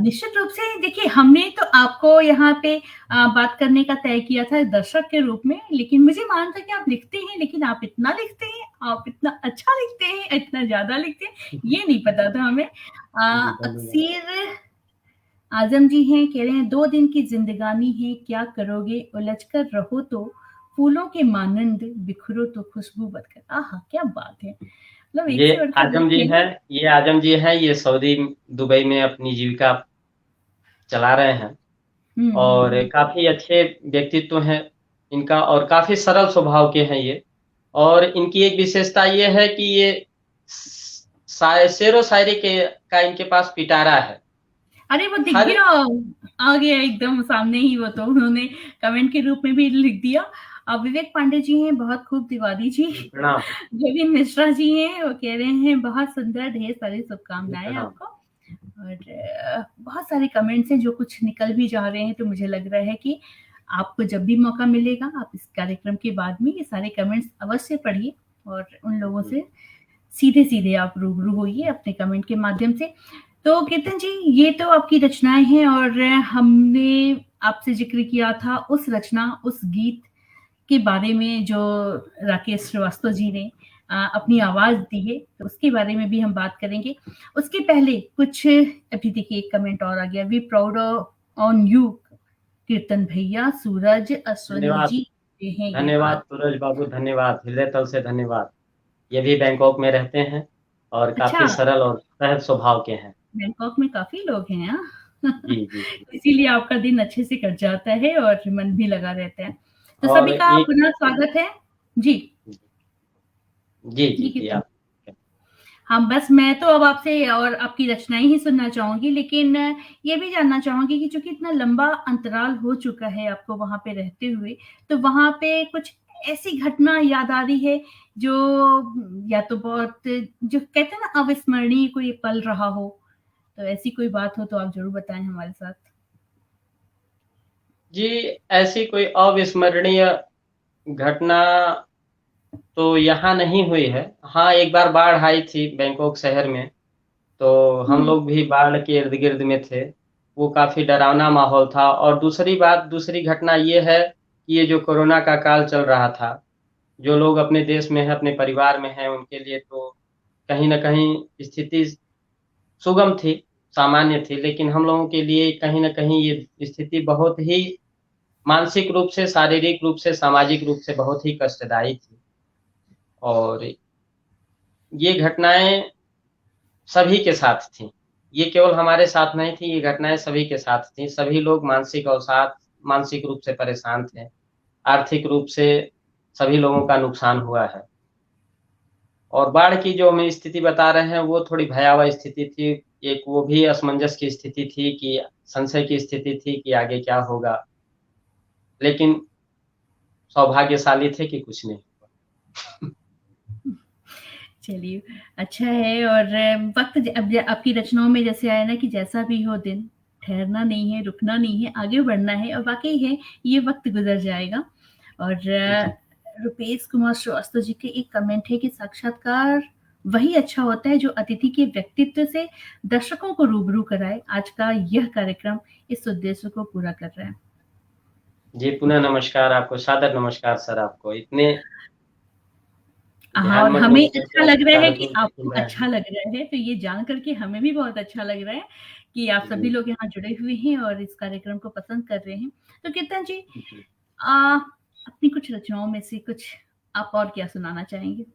निश्चित रूप से देखिए हमने तो आपको यहाँ पे बात करने का तय किया था दर्शक के रूप में, लेकिन मुझे मालूम था कि आप लिखते हैं, लेकिन आप इतना लिखते हैं, आप इतना अच्छा लिखते हैं, इतना ज़्यादा लिखते हैं, ये नहीं पता था हमें। जी, धन्यवाद। अक्सीर आज़म जी हैं, कह रहे हैं 2 दिन की ज़िंदगानी है, क्या करोगे उलझ कर रहो तो, फूलों के मानंद बिखरो तो खुशबू बदकर। आहा! क्या बात है! मतलब एक ये से बढ़कर आजम एक जी है। हैं ये आजम जी हैं, ये सऊदी दुबई में अपनी जीविका चला रहे हैं हुँ, हुँ, और हुँ। काफ़ी अच्छे व्यक्तित्व हैं इनका और काफ़ी सरल स्वभाव के हैं ये। और इनकी एक विशेषता ये है कि ये शेरो-शायरी के का इनके पास पिटारा है। अरे वो दिख हर गया, आ गया एकदम सामने ही वो तो उन्होंने कमेंट के रूप में भी लिख दिया। विवेक पांडे जी हैं, बहुत खूब तिवारी जी, जी, प्रणाम। जतिन मिश्रा जी हैं, वो कह रहे हैं बहुत सुंदर, ढेर सारी जी, शुभकामनाएँ प्रणाम। आपको। और बहुत सारे कमेंट्स हैं जो कुछ निकल भी जा रहे हैं, तो मुझे लग रहा है कि आपको जब भी मौका मिलेगा, आप इस कार्यक्रम के बाद में ये सारे कमेंट्स अवश्य पढ़िए और उन लोगों जी, से सीधे-सीधे आप रूबरू होइए अपने कमेंट के माध्यम से। तो कीर्तन जी, ये तो आपकी रचनाएँ हैं और हमने आपसे ज़िक्र किया था उस रचना, उस गीत के बारे में जो राकेश श्रीवास्तव जी ने अपनी आवाज़ दी है, तो उसके बारे में भी हम बात करेंगे। उसके पहले कुछ अभी देखिए एक कमेंट और आ गया, वी प्राउड ऑन यू कीर्तन भैया, सूरज अश्वनी धन्यवाद। जी ये हैं ये धन्यवाद बात। सूरज बाबू, धन्यवाद, हृदय तल से धन्यवाद। ये भी बैंकॉक में रहते हैं और अच्छा, काफ़ी सरल और सहज स्वभाव के हैं। बैंकॉक में काफ़ी लोग हैं, हाँ? जी, जी, जी। इसीलिए आपका दिन अच्छे से कट जाता है और मन भी लगा रहता है। तो और सभी का एक पुनः स्वागत है। जी, जी, जी, जी जी, कीर्तन। आप हाँ, बस मैं तो अब आपसे और आपकी रचनाएँ ही सुनना चाहूँगी, लेकिन ये भी जानना चाहूँगी कि चूँकि इतना लंबा अंतराल हो चुका है आपको वहाँ पे रहते हुए, तो वहाँ पे कुछ ऐसी घटना याद आ रही है जो या तो बहुत जो कहते हैं ना अविस्मरणीय कोई पल रहा हो, तो ऐसी कोई बात हो तो आप ज़रूर बताएँ हमारे साथ? जी, ऐसी कोई अविस्मरणीय घटना तो यहाँ नहीं हुई है। हाँ, एक बार बाढ़ आई थी बैंकॉक शहर में, तो हम हुँ, लोग भी बाढ़ के इर्द-गिर्द में थे। वो काफ़ी डरावना माहौल था और दूसरी घटना ये है कि ये जो कोरोना का काल चल रहा था, जो लोग अपने देश में हैं, अपने परिवार में हैं, उनके लिए तो कहीं न कहीं स्थिति सुगम थी, सामान्य थी, लेकिन हम लोगों के लिए कहीं न कहीं ये स्थिति बहुत ही मानसिक रूप से, शारीरिक रूप से, सामाजिक रूप से बहुत ही कष्टदायी थी। और ये घटनाएँ सभी के साथ थीं। ये केवल हमारे साथ नहीं थी, ये घटनाएँ सभी के साथ थीं। सभी लोग मानसिक रूप से परेशान थे। आर्थिक रूप से सभी लोगों का नुकसान हुआ है। और बाढ़ की जो हम स्थिति बता रहे हैं, वो थोड़ी भयावह स्थिति थी। एक वो भी असमंजस की स्थिति थी कि संशय की स्थिति थी कि आगे क्या होगा? लेकिन सौभाग्यशाली थे कि कुछ नहीं हुआ। चलिए अच्छा है और वक़्त अब आपकी रचनाओं में जैसे आया ना कि जैसा भी हो दिन, ठहरना नहीं है, रुकना नहीं है, आगे बढ़ना है और वाक़ई है, ये वक़्त गुज़र जाएगा और जी। रुपेश कुमार श्रीवास्तव जी के एक कमेंट है कि साक्षात्कार वही अच्छा होता है जो अतिथि के व्यक्तित्व से दर्शकों को रूबरू कराए। आज का यह कार्यक्रम इस उद्देश्य को पूरा कर रहा है। जी, पुनः नमस्कार आपको, सादर नमस्कार सर आपको। इतने हाँ, और ध्यानमग्न हमें होकर के अच्छा आप लग रहा है कि विचारकों को आपको सुन रहे अच्छा हैं। लग रहा है, तो ये जान कर के हमें भी बहुत अच्छा लग रहा है कि आप सभी जी, लोग यहाँ जुड़े हुए हैं और इस कार्यक्रम को पसंद कर रहे हैं। तो कीर्तन जी, जी। अ, अपनी कुछ रचनाओं में से कुछ आप और क्या सुनाना चाहेंगे?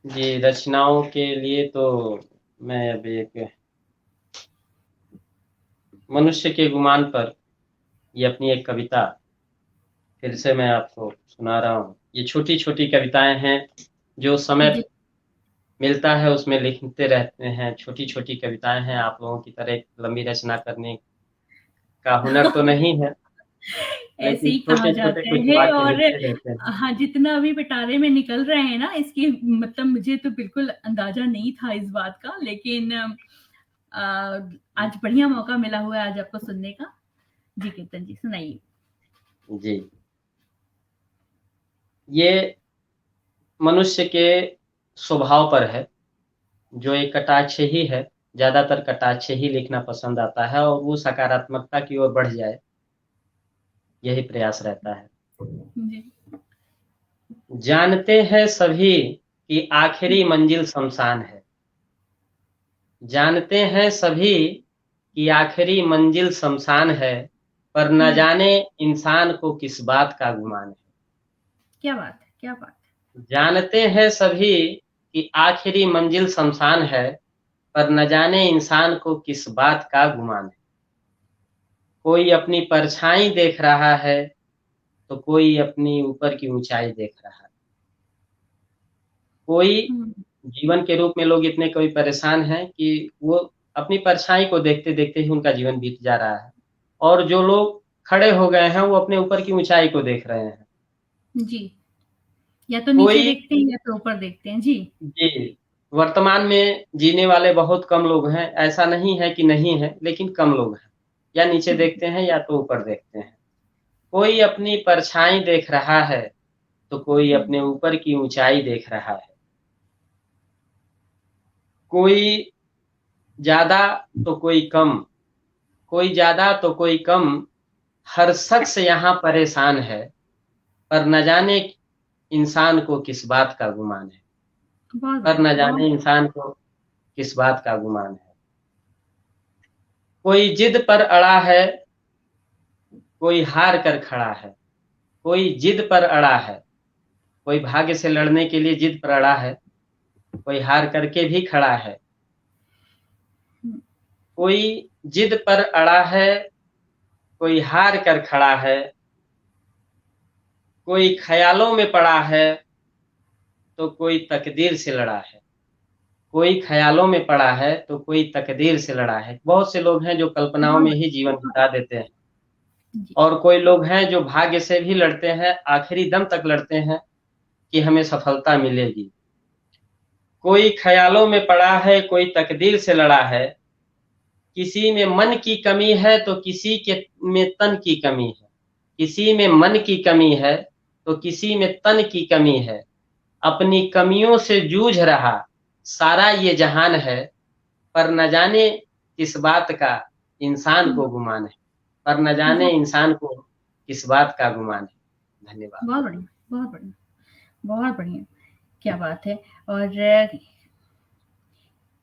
जी, रचनाओं के लिए तो मैं अभी एक मनुष्य के गुमान पर ये अपनी एक कविता फिर से मैं आपको सुना रहा हूँ। ये छोटी-छोटी कविताएँ हैं, जो समय जी, मिलता है उसमें लिखते रहते हैं। छोटी-छोटी कविताएँ हैं, आप लोगों की तरह एक लंबी रचना करने का हुनर तो नहीं है, ऐसे लेकिन ही कहा छोटे-छोटे जाता कुछ है वाक्य और लिखते रहते हैं। हाँ, जितना अभी पिटारे में निकल रहे हैं ना, इसकी मतलब मुझे तो बिल्कुल अंदाज़ा नहीं था इस बात का, लेकिन आज बढ़िया मौका मिला हुआ है आज आपको सुनने का। जी, कीर्तन जी सुनाइए। जी, ये मनुष्य के स्वभाव पर है, जो एक कटाक्ष ही है, ज़्यादातर कटाक्ष ही लिखना पसंद आता है और वो सकारात्मकता की ओर बढ़ जाए, यही प्रयास रहता है। जी। जानते हैं सभी कि आखिरी मंजिल शमशान है। जानते हैं सभी कि आखिरी मंजिल शमशान है, पर न जी, जाने इंसान को किस बात का गुमान है। क्या बात है, क्या बात है। जानते हैं सभी कि आखिरी मंजिल शमशान है, पर न जाने इंसान को किस बात का गुमान है। कोई अपनी परछाई देख रहा है, तो कोई अपनी ऊपर की ऊँचाई देख रहा है। कोई हुँ, जीवन के रूप में लोग इतने कोई परेशान हैं कि वो अपनी परछाई को देखते-देखते ही उनका जीवन बीत जा रहा है। और जो लोग खड़े हो गए हैं, वो अपने ऊपर की ऊँचाई को देख रहे हैं। जी। या तो नीचे कोई देखते हैं या तो ऊपर देखते हैं। जी। जी, वर्तमान में जीने वाले बहुत कम लोग हैं, ऐसा नहीं है कि नहीं है, लेकिन कम लोग हैं। या नीचे हुँ, देखते हैं या तो ऊपर देखते हैं। कोई अपनी परछाई देख रहा है, तो कोई हुँ, अपने ऊपर की ऊँचाई देख रहा है। कोई ज़्यादा तो कोई कम, कोई ज़्यादा तो कोई कम, हर शख्स यहाँ परेशान है, पर न जाने इंसान को किस बात का गुमान है। बहुत पर बढ़िया, न बहुत जाने इंसान को किस बात का गुमान है। कोई जिद पर अड़ा है, कोई हार कर खड़ा है। कोई जिद पर अड़ा है, कोई भाग्य से लड़ने के लिए जिद पर अड़ा है, कोई हार करके भी खड़ा है। हुँ, कोई जिद पर अड़ा है, कोई हार कर खड़ा है, कोई ख़यालों में पड़ा है, तो कोई तकदीर से लड़ा है। कोई ख़यालों में पड़ा है, तो कोई तकदीर से लड़ा है। बहुत से लोग हैं जो कल्पनाओं बहुत में बढ़िया, ही जीवन बहुत बिता देते हैं जी, और कोई लोग हैं जो भाग्य से भी लड़ते हैं, आखिरी दम तक लड़ते हैं कि हमें सफलता मिलेगी। कोई ख़यालों में पड़ा है, कोई तकदीर से लड़ा है। किसी में मन की कमी है तो किसी के में तन की कमी है। किसी में मन की कमी है तो किसी में तन की कमी है। अपनी कमियों से जूझ रहा सारा ये जहान है, पर न जाने किस बात का इंसान हुँ, को गुमान है। पर न जाने जी, इंसान को किस बात का गुमान है। धन्यवाद। बहुत बढ़िया, बहुत बढ़िया, बहुत बढ़िया, क्या बात है। और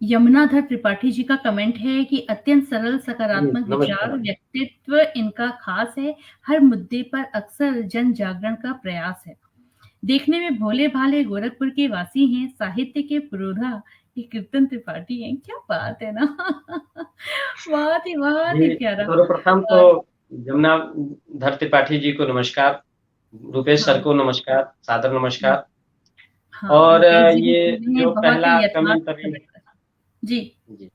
यमुनाधर त्रिपाठी जी का कमेंट है कि अत्यंत सरल जी, सकारात्मक विचार, नमस्कार। व्यक्तित्व इनका खास है, हर मुद्दे पर अक्सर जन जागरण का प्रयास है। देखने में भोले-भाले गोरखपुर के वासी हैं, साहित्य के पुरोधा ये कीर्तन त्रिपाठी हैं। क्या बात है ना! बहुत ही जी, प्यारा। सर्वप्रथम तो और जमुनाधर त्रिपाठी जी को नमस्कार, रूपेश सर हाँ, को नमस्कार, सादर हुँ, नमस्कार। हाँ, और रुपेश जी भी ये बोल रहे हैं जो बहुत पहला ही यथार्थ कमेंट अभी जी। जी,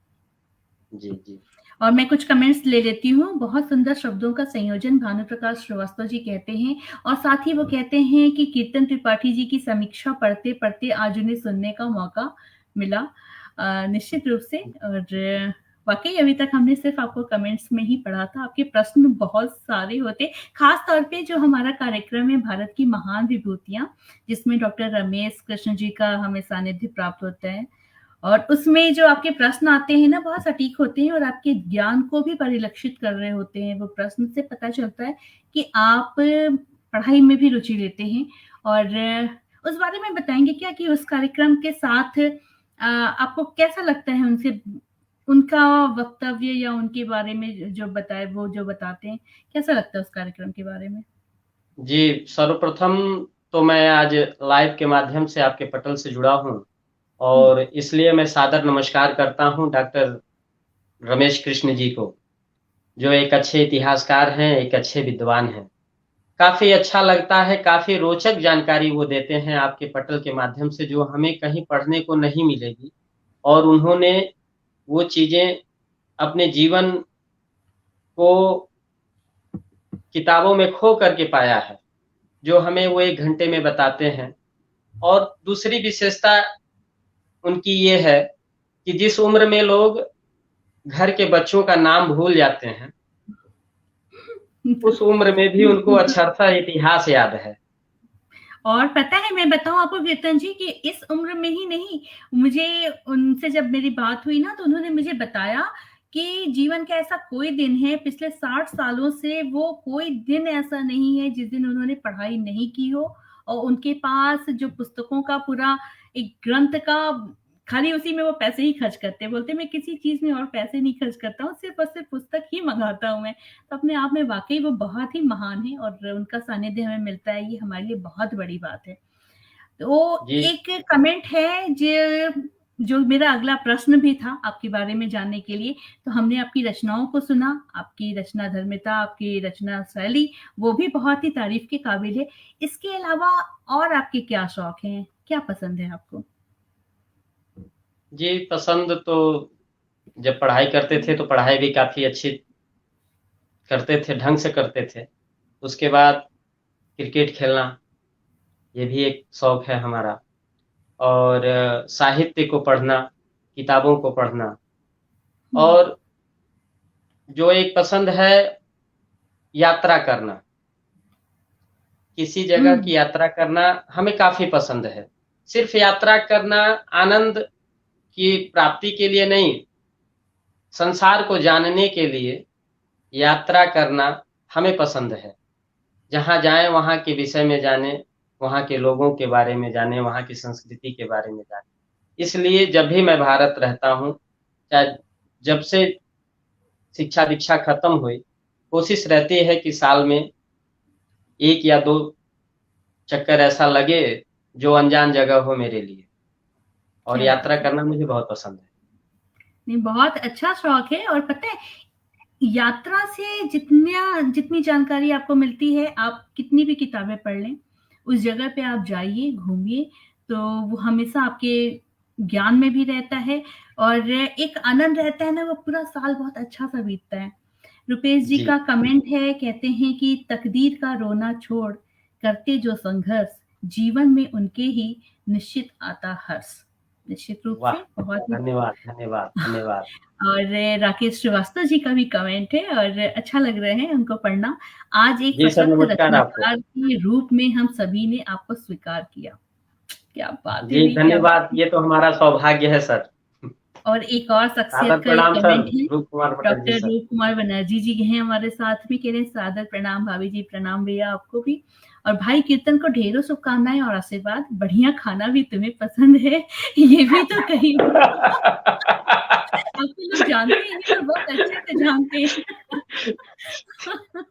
जी, जी। और मैं कुछ कमेंट्स ले लेती हूँ। बहुत सुंदर शब्दों का संयोजन भानुप्रकाश श्रीवास्तव जी कहते हैं और साथ ही वो कहते हैं कि कीर्तन त्रिपाठी जी की समीक्षा पढ़ते-पढ़ते आज उन्हें सुनने का मौका मिला। निश्चित रूप से और वाक़ई अभी तक हमने सिर्फ़ आपको कमेंट्स में ही पढ़ा था। आपके प्रश्न बहुत सारे होते, ख़ास तौर पे जो हमारा कार्यक्रम है भारत की महान विभूतियाँ, जिसमें डॉक्टर रमेश कृष्ण जी का हमें सानिध्य प्राप्त होता है। और उसमें जो आपके प्रश्न आते हैं ना बहुत सटीक होते हैं और आपके ज्ञान को भी परिलक्षित कर रहे होते हैं। वो प्रश्न से पता चलता है कि आप पढ़ाई में भी रुचि लेते हैं और उस बारे में बताएँगे क्या कि उस कार्यक्रम के साथ आपको कैसा लगता है उनसे उनका वक्तव्य या उनके बारे में जो बताए वो जो बताते हैं, कैसा लगता है उस कार्यक्रम के बारे में? जी, सर्वप्रथम तो मैं आज लाइव के माध्यम से आपके पटल से जुड़ा हूँ हुँ, और इसलिए मैं सादर नमस्कार करता हूँ डॉक्टर रमेश कृष्ण जी को, जो एक अच्छे इतिहासकार हैं, एक अच्छे विद्वान हैं। काफ़ी अच्छा लगता है, काफ़ी रोचक जानकारी वो देते हैं आपके पटल के माध्यम से जो हमें कहीं पढ़ने को नहीं मिलेगी और उन्होंने वो चीज़ें अपने जीवन को किताबों में खो करके पाया है, जो हमें वो 1 घंटे में बताते हैं। और दूसरी विशेषता उनकी ये है कि जिस उम्र में लोग घर के बच्चों का नाम भूल जाते हैं, उस उम्र में भी उनको अक्षरशः इतिहास याद है। और पता है मैं बताऊँ आपको कीर्तन जी कि इस उम्र में ही नहीं, मुझे उनसे जब मेरी बात हुई ना तो उन्होंने मुझे बताया कि जीवन का ऐसा कोई दिन है पिछले 60 सालों से वो कोई दिन ऐसा नहीं है जिस दिन उन्होंने पढ़ाई नहीं की हो और उनके पास जो पुस्तकों का पूरा एक ग्रंथ का खाली उसी में वो पैसे ही खर्च करते हैं। बोलते मैं किसी चीज़ में और पैसे नहीं खर्च करता हूँ, सिर्फ़ और सिर्फ़ पुस्तक ही मँगाता हूँ मैं। तो अपने आप में वाक़ई वो बहुत ही महान हैं और उनका सानिध्य हमें मिलता है, ये हमारे लिए बहुत बड़ी बात है। तो जी, एक कमेंट है जो मेरा अगला प्रश्न भी था आपके बारे में जानने के लिए, तो हमने आपकी रचनाओं को सुना, आपकी रचना धर्मिता, आपकी रचना शैली, वो भी बहुत ही तारीफ़ के काबिल है। इसके अलावा और आपके क्या शौक हैं? क्या पसंद है आपको? जी, पसंद तो जब पढ़ाई करते थे तो पढ़ाई भी काफ़ी अच्छी करते थे, ढंग से करते थे। उसके बाद क्रिकेट खेलना, ये भी एक शौक है हमारा और साहित्य को पढ़ना, किताबों को पढ़ना हुँ, और जो एक पसंद है यात्रा करना। किसी जगह हुँ, की यात्रा करना हमें काफ़ी पसंद है। सिर्फ़ यात्रा करना आनंद की प्राप्ति के लिए नहीं, संसार को जानने के लिए यात्रा करना हमें पसंद है। जहाँ जाएँ वहाँ के विषय में जानें, वहाँ के लोगों के बारे में जानें, वहाँ की संस्कृति के बारे में जानें। इसलिए जब भी मैं भारत रहता हूँ, चाहे जब से शिक्षा-दीक्षा खत्म हुई, कोशिश रहती है कि साल में 1 या 2 चक्कर ऐसा लगे, जो अनजान जगह हो मेरे लिए और क्या यात्रा बात है। करना मुझे बहुत पसंद है। नहीं, बहुत अच्छा शौक है और पता है यात्रा से जितनी जानकारी आपको मिलती है, आप कितनी भी किताबें पढ़ लें, उस जगह पे आप जाइए, घूमिए, तो वो हमेशा आपके ज्ञान में भी रहता है और एक आनंद रहता है ना, वो पूरा साल बहुत अच्छा-सा बीतता है। रुपेश जी जी, का कमेंट है, कहते हैं कि तकदीर का रोना छोड़, करते जो संघर्ष, जीवन में उनके ही निश्चित आता हर्ष। निश्चित रूप वाह! से बहुत ही धन्यवाद, धन्यवाद, धन्यवाद। और राकेश श्रीवास्तव जी का भी कमेंट है और अच्छा लग रहा है उनको पढ़ना। आज एक जी सर, सशक्त नमस्कार आपको। रचनाकार के रूप में हम सभी ने आपको स्वीकार किया। क्या बात है जी, भई, क्या बात धन्यवाद, है। ये तो हमारा सौभाग्य है सर। और एक और सादर शख्सियत का एक प्रणाम सर, कमेंट है, रूप कुमार पटल जी डॉक्टर सर। रूप कुमार बनर्जी जी हैं हमारे साथ में, कह रहे हैं सादर प्रणाम भाभी जी, प्रणाम भैया आपको भी। और भाई कीर्तन को ढेरों शुभकामनाएँ और आशीर्वाद, बढ़िया खाना भी तुम्हें पसंद है, ये भी तो कहिए। आपको लोग जानते हैं और बहुत अच्छे से जानते हैं।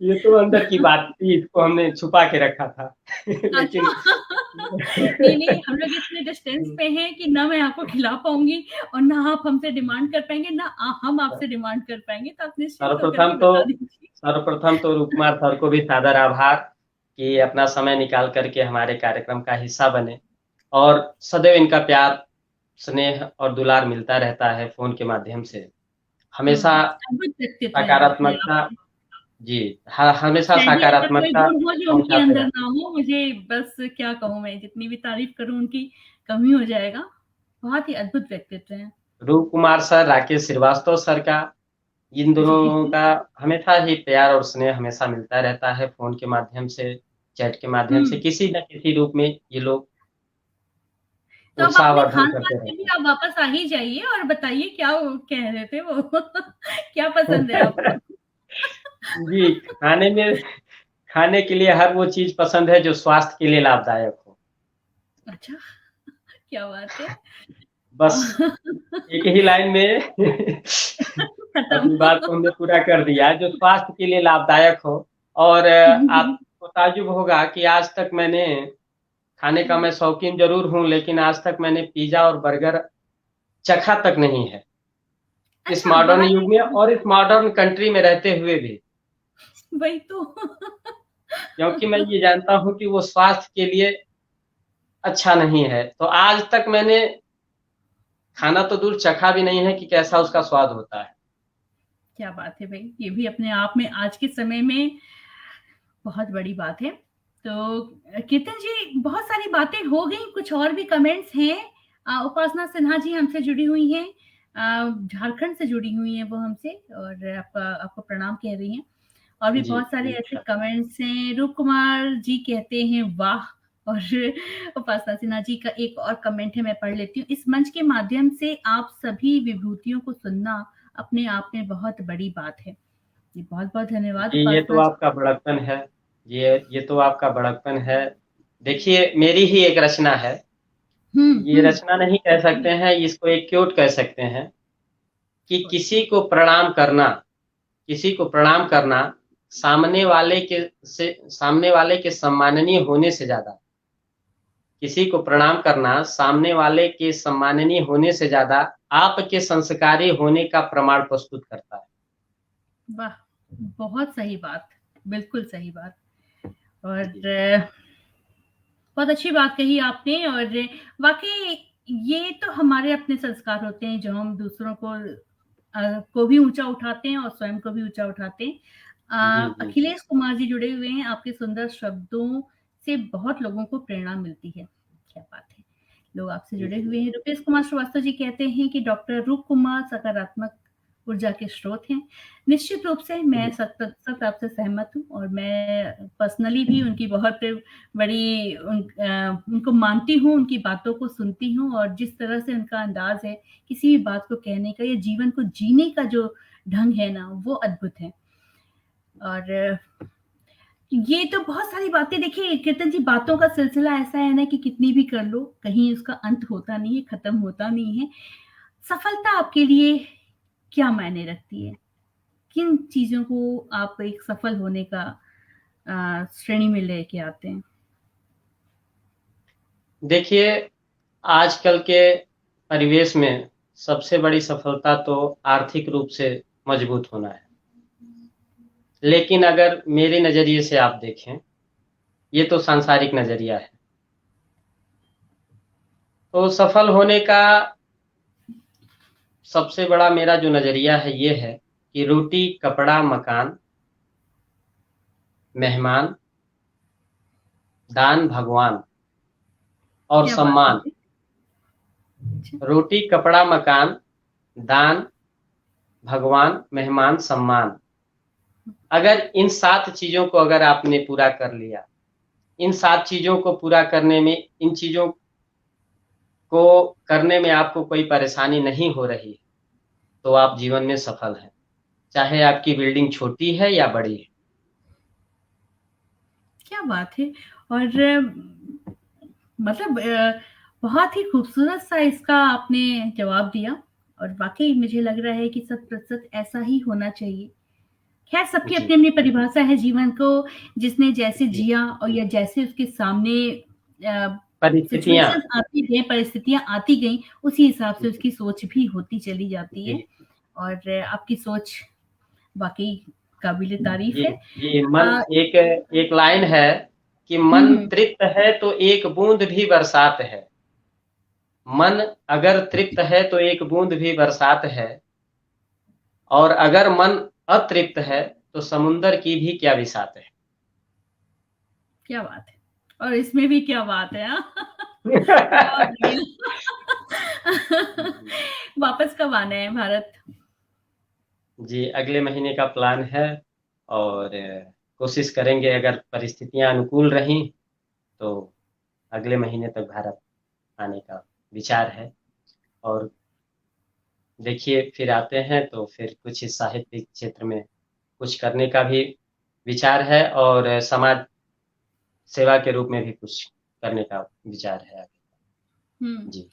ये तो अंदर की बात थी, इसको हमने छुपा के रखा था। अच्छा। लेकिन नहीं, हम लोग इतने डिस्टेंस पे हैं कि ना मैं आपको खिला पाऊँगी और ना आप हमसे डिमांड कर पाएँगे, ना हम आपसे डिमांड कर पाएँगे, तो आप निश्चिंत होकर सर्वप्रथम के तो बता दीजिए। सर्वप्रथम तो रूपकुमार सर को भी सादर आभार कि अपना समय निकाल कर के हमारे कार्यक्रम का हिस्सा बने और सदैव इनका प्यार, स्नेह और दुलार मिलता रहता है फ़ोन के माध्यम से। हमेशा अद्भुत व्यक्तित्व है आपके सकारात्मकता आप जी, ह हमेशा चाहे ऐसा कोई सकारात्मकता गुण हो जो उनके पहुँचाते अंदर रहें। ना हो, मुझे बस क्या कहूँ मैं, जितनी भी तारीफ़ करूँ उनकी कम ही हो जाएगा। बहुत ही अद्भुत व्यक्तित्व हैं। रूप कुमार सर, राकेश श्रीवास्तव सर का, इन दोनों जी। का हमेशा ही प्यार और स्नेह हमेशा मिलता रहता है फ़ोन के माध्यम से, चैट के माध्यम से, हुँ। किसी न किसी रूप में ये लोग तो अब अपने उत्साहवर्धन खान-पान करते पे भी रहते आप वापस आ ही जाइए और बताइए क्या वो कह रहे थे वो? क्या पसंद है हैं। आपको? जी, खाने के लिए हर वो चीज़ पसंद है जो स्वास्थ्य के लिए लाभदायक हो। अच्छा, क्या बात है। बस एक ही लाइन में अपनी खत्म। बात को हमने पूरा कर दिया, जो स्वास्थ्य के लिए लाभदायक हो। और हुँ, हुँ, आपको ताज्जुब होगा कि आज तक मैंने खाने का हुँ। मैं शौकीन ज़रूर हूँ, लेकिन आज तक मैंने पिज़्ज़ा और बर्गर चखा तक नहीं है। इस अच्छा, मॉडर्न बाहर युग में नहीं और इस मॉडर्न कंट्री में रहते हुए भी, वही तो। क्योंकि मैं ये जानता हूँ कि वो स्वास्थ्य के लिए अच्छा नहीं है। तो आज तक मैंने खाना तो दूर चखा भी नहीं है कि कैसा उसका स्वाद होता है। क्या बात है भई, ये भी अपने आप में आज के समय में बहुत बड़ी बात है। तो कीर्तन जी बहुत सारी बातें हो गई, कुछ और भी कमेंट्स हैं। उपासना सिन्हा जी हमसे जुड़ी हुई हैं। झारखंड से जुड़ी हुई हैं वो हमसे और आपका आपको प्रणाम कह रही हैं। और भी जी, बहुत सारे जी, ऐसे अच्छा। कमेंट्स हैं। रूप कुमार जी कहते हैं वाह! और उपासना सिन्हा जी का एक और कमेंट है मैं पढ़ लेती हूँ। इस मंच के माध्यम से आप सभी विभूतियों को सुनना अपने आप में बहुत बड़ी बात है। जी, बहुत-बहुत धन्यवाद जी, ये तो उपासना जी। आपका बड़कपन है। ये तो आपका बड़कपन है। देखिए, मेरी ही एक रचना है। हुँ, ये हुँ। रचना नहीं कह सकते जी, हैं, इसको एक क्योट कह सकते हैं कि छोड़ के। किसी को प्रणाम करना सामने वाले के सम्माननीय होने से ज़्यादा किसी को प्रणाम करना सामने वाले के सम्माननीय होने से ज़्यादा आपके संस्कारी होने का प्रमाण प्रस्तुत करता है। वाह! बहुत सही बात, बिल्कुल सही बात और जी, बहुत अच्छी बात कही आपने और वाक़ई ये तो हमारे अपने संस्कार होते हैं जो हम दूसरों को भी ऊँचा उठाते हैं और स्वयं को भी ऊँचा उठाते हैं। जी, जी, जी। अखिलेश कुमार जी जुड़े हुए हैं, आपके सुंदर शब्दों से बहुत लोगों को प्रेरणा मिलती है। क्या बात है! लोग आपसे जुड़े जी, हुए हैं। रुपेश कुमार श्रीवास्तव जी कहते हैं कि डॉक्टर रूप कुमार सकारात्मक ऊर्जा के स्रोत हैं। निश्चित रूप से मैं जी, शत प्रतिशत आपसे सहमत हूँ और मैं पर्सनली भी उनकी बहुत बड़ी उनको मानती हूँ, उनकी बातों को सुनती हूँ और जिस तरह से उनका अंदाज़ है, किसी भी बात को कहने का या जीवन को जीने का जो ढंग है ना, वो अद्भुत है। और ये तो बहुत सारी बातें देखिए कीर्तन जी बातों का सिलसिला ऐसा है ना कि कितनी भी कर लो, कहीं उसका अंत होता नहीं है, खत्म होता नहीं है। सफलता आपके लिए क्या मायने रखती है? किन चीज़ों को आप एक सफल होने का श्रेणी में लेके आते हैं? देखिए, आजकल के परिवेश में सबसे बड़ी सफलता तो आर्थिक रूप से मजबूत होना है। लेकिन अगर मेरे नज़रिए से आप देखें, ये तो सांसारिक नज़रिया है। तो सफल होने का सबसे बड़ा मेरा जो नज़रिया है ये है कि रोटी, कपड़ा, मकान, मेहमान, दान, भगवान और क्या बात है सम्मान। जी! अच्छा, रोटी, कपड़ा, मकान, दान, भगवान, मेहमान, सम्मान। अगर इन 7 चीज़ों को अगर आपने पूरा कर लिया, इन 7 चीज़ों को पूरा करने में इन चीज़ों को करने में आपको कोई परेशानी नहीं हो रही है, तो आप जीवन में सफल हैं। चाहे आपकी बिल्डिंग छोटी है या बड़ी है। क्या बात है! और मतलब बहुत ही खूबसूरत सा इसका आपने जवाब दिया और वाक़ई मुझे लग रहा है कि शत प्रतिशत ऐसा ही होना चाहिए। ख़ैर सबकी जी, अपनी-अपनी परिभाषा है जीवन को जिसने जैसे जी। जिया और या जैसे उसके सामने परिस्थितियाँ। सिचुएशंस आती गई, परिस्थितियाँ आती गईं, उसी हिसाब से जी, उसकी सोच भी होती चली जाती है जी, और आपकी सोच वाक़ई काबिल-ए-तारीफ़ जी, है। जी, मन अ, एक एक लाइन है कि हुँ, मन हुँ। तृप्त है तो एक बूँद भी बरसात है। मन अगर तृप्त है तो एक बूँद भी बरसात है और अगर मन अतृप्त है तो समुंदर की भी क्या बिसात है। क्या बात है! और इसमें भी क्या बात है, हाँ? बहुत बढ़िया। जी, वापस कब आना है भारत? जी, अगले महीने का प्लान है और कोशिश करेंगे अगर परिस्थितियाँ अनुकूल रहीं तो अगले महीने तक भारत आने का विचार है। और देखिए फिर आते हैं तो फिर कुछ इस साहित्यिक क्षेत्र में कुछ करने का भी विचार है और समाज सेवा के रूप में भी कुछ करने का विचार है आगे। हुँ। जी।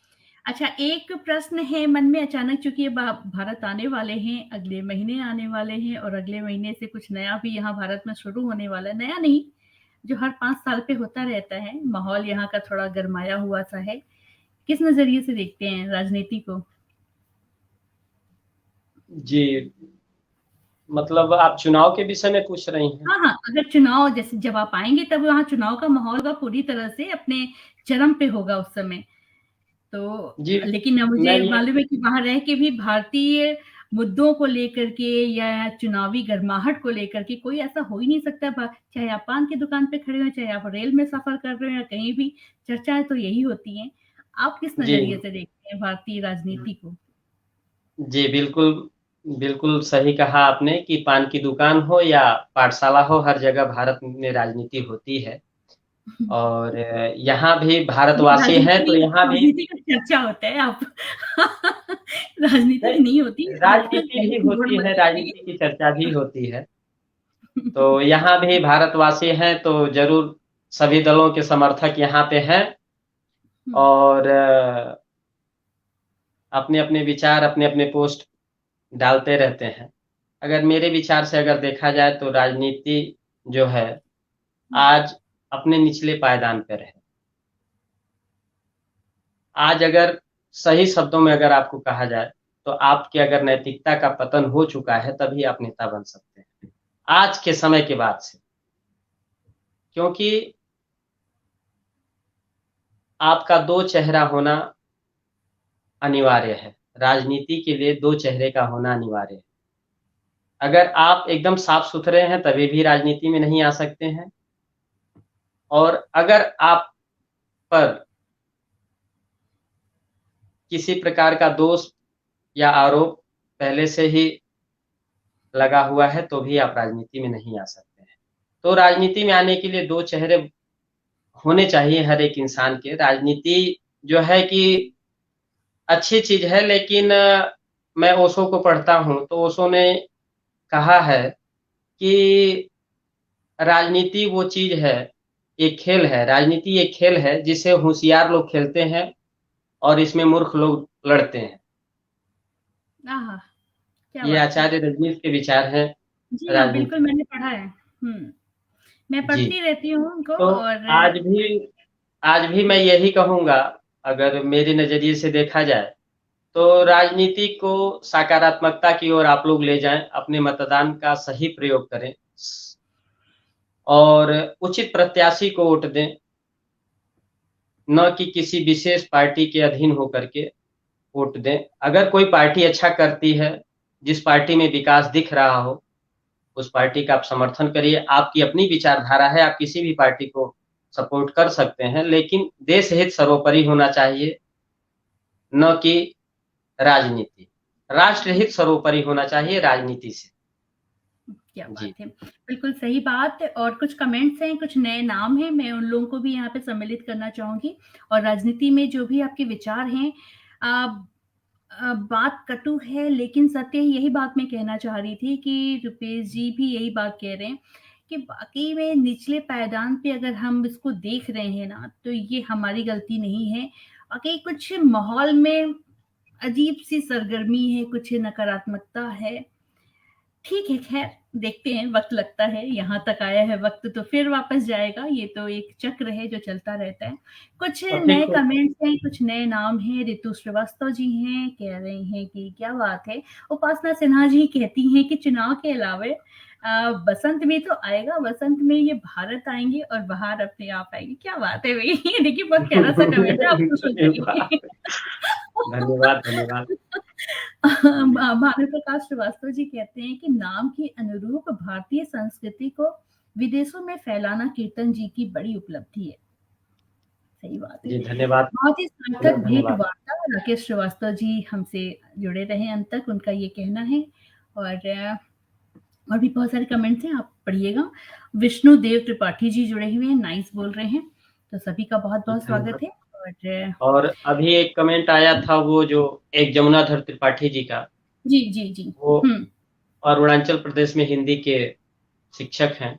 अच्छा, एक प्रश्न है मन में अचानक, चूँकि अब भारत आने वाले हैं, अगले महीने आने वाले हैं और अगले महीने से कुछ नया भी यहाँ भारत में शुरू होने वाला है। नया नहीं, जो हर 5 साल पे होता रहता है, माहौल यहाँ का थोड़ा गरमाया हुआ-सा है। किस नज़रिए से देखते हैं राजनीति को? जी, मतलब आप चुनाव के विषय में पूछ रही हैं? हाँ, हाँ, अगर चुनाव जैसे जब आप आएँगे तब वहाँ चुनाव का माहौल होगा पूरी तरह से अपने चरम पे होगा उस समय। तो जी, लेकिन मैं मुझे ये मालूम है कि वहाँ रह के भी भारतीय मुद्दों को लेकर के या चुनावी गर्माहट को लेकर के कोई ऐसा हो ही नहीं सकता, चाहे आप पान की दुकान पे खड़े हों, चाहे आप रेल में सफ़र कर रहे हो या कहीं भी, चर्चाएँ तो यही होती हैं। आप किस जी। नज़रिए से देखते हैं भारतीय राजनीति को? जी, बिल्कुल, बिल्कुल सही कहा आपने कि पान की दुकान हो या पाठशाला हो, हर जगह भारत में राजनीति होती है और यहाँ भी ये भारतवासी हैं, तो यहाँ भी राजनीति का चर्चा होता है आप राजनीति नहीं, तो नहीं होती, आप राजनीति कहीं भी भी होती है, वोट राजनीति की चर्चा भी होती है। तो यहाँ भी भारतवासी हैं, तो ज़रूर सभी दलों के समर्थक यहाँ पे हैं हुँ, और अपने-अपने विचार, अपने-अपने पोस्ट डालते रहते हैं। अगर मेरे विचार से अगर देखा जाए तो राजनीति जो है, हुँ, आज अपने निचले पायदान पर है। आज अगर सही शब्दों में अगर आपको कहा जाए, तो आपकी अगर नैतिकता का पतन हो चुका है, तभी आप नेता बन सकते हैं। आज के समय के बाद से। क्योंकि आपका 2 चेहरा होना अनिवार्य है। राजनीति के लिए 2 चेहरे का होना अनिवार्य है। अगर आप एकदम साफ-सुथरे हैं, तभी भी राजनीति में नहीं आ सकते हैं और अगर आप पर किसी प्रकार का दोष या आरोप पहले से ही लगा हुआ है, तो भी आप राजनीति में नहीं आ सकते हैं। तो राजनीति में आने के लिए 2 चेहरे होने चाहिए हर एक इंसान के। राजनीति जो है कि अच्छी चीज़ है, लेकिन मैं ओशो को पढ़ता हूँ, तो ओशो ने कहा है कि राजनीति वो चीज़ है, एक खेल है, राजनीति एक खेल है जिसे होशियार लोग खेलते हैं और इसमें मूर्ख लोग लड़ते हैं। आहा! क्या ये बात है। आचार्य रजनीश के विचार हैं जी हाँ, बिल्कुल राजनीति। मैंने पढ़ा है। हुँ, मैं जी, पढ़ती रहती हूँ उनको तो और आज भी आज भी मैं यही कहूँगा, अगर मेरे नज़रिए से देखा जाए, तो राजनीति को सकारात्मकता की ओर आप लोग ले जाएँ, अपने मतदान का सही प्रयोग करें और उचित प्रत्याशी को वोट दें, न कि किसी विशेष पार्टी के अधीन होकर के वोट दें। अगर कोई पार्टी अच्छा करती है, जिस पार्टी में विकास दिख रहा हो, उस पार्टी का आप समर्थन करिए। आपकी अपनी विचारधारा है, आप किसी भी पार्टी को सपोर्ट कर सकते हैं, लेकिन देश हित सर्वोपरि होना चाहिए, न कि राजनीति। राष्ट्र हित सर्वोपरि होना चाहिए राजनीति से। क्या बात जी। है। बिल्कुल सही बात और कुछ कमेंट्स हैं, कुछ नए नाम हैं, मैं उन लोगों को भी यहाँ पे सम्मिलित करना चाहूँगी और राजनीति में जो भी आपके विचार हैं अ बात कटु है लेकिन सत्य है, यही बात मैं कहना चाह रही थी कि रुपेश जी भी यही बात कह रहे हैं कि वाक़ई में निचले पायदान पे अगर हम इसको देख रहे हैं ना, तो ये हमारी गलती नहीं है। वाक़ई कुछ माहौल में अजीब-सी सरगर्मी है, कुछ नकारात्मकता है। ठीक है, ख़ैर देखते हैं, वक़्त लगता है, यहाँ तक आया है वक़्त तो फिर वापस जाएगा, ये तो एक चक्र है जो चलता रहता है। कुछ और नए देखो कमेंट्स हैं, कुछ नए नाम हैं, ऋतु श्रीवास्तव जी हैं, कह रही हैं कि क्या बात है। उपासना सिन्हा जी कहती हैं कि चुनाव के अलावे बसंत भी तो आएगा, बसंत में ये भारत आएँगे और बहार अपने आप आएगी। क्या बात है भई! देखिए बहुत प्यारा-सा कमेंट है, आप खुश हो जाइए। धन्यवाद, धन्यवाद। भानु प्रकाश श्रीवास्तव जी कहते हैं कि नाम के अनुरूप भारतीय संस्कृति को विदेशों में फैलाना कीर्तन जी की बड़ी उपलब्धि है। सही बात है। जी, धन्यवाद, बहुत ही सार्थक पुनः भेंट धन्यवाद। वार्ता राकेश श्रीवास्तव जी हमसे जुड़े रहे अंत तक, उनका ये कहना है और और भी बहुत सारे कमेंट्स हैं, आप पढ़िएगा। विष्णु देव त्रिपाठी जी जुड़े हुए हैं, नाइस बोल रहे हैं, तो सभी का जी, बहुत-बहुत स्वागत धन्यवाद। है। और और अभी एक कमेंट आया था वो जो एक जमुनाधर त्रिपाठी जी का, जी, जी, जी। वो हुँ, अरुणाचल प्रदेश में हिंदी के शिक्षक हैं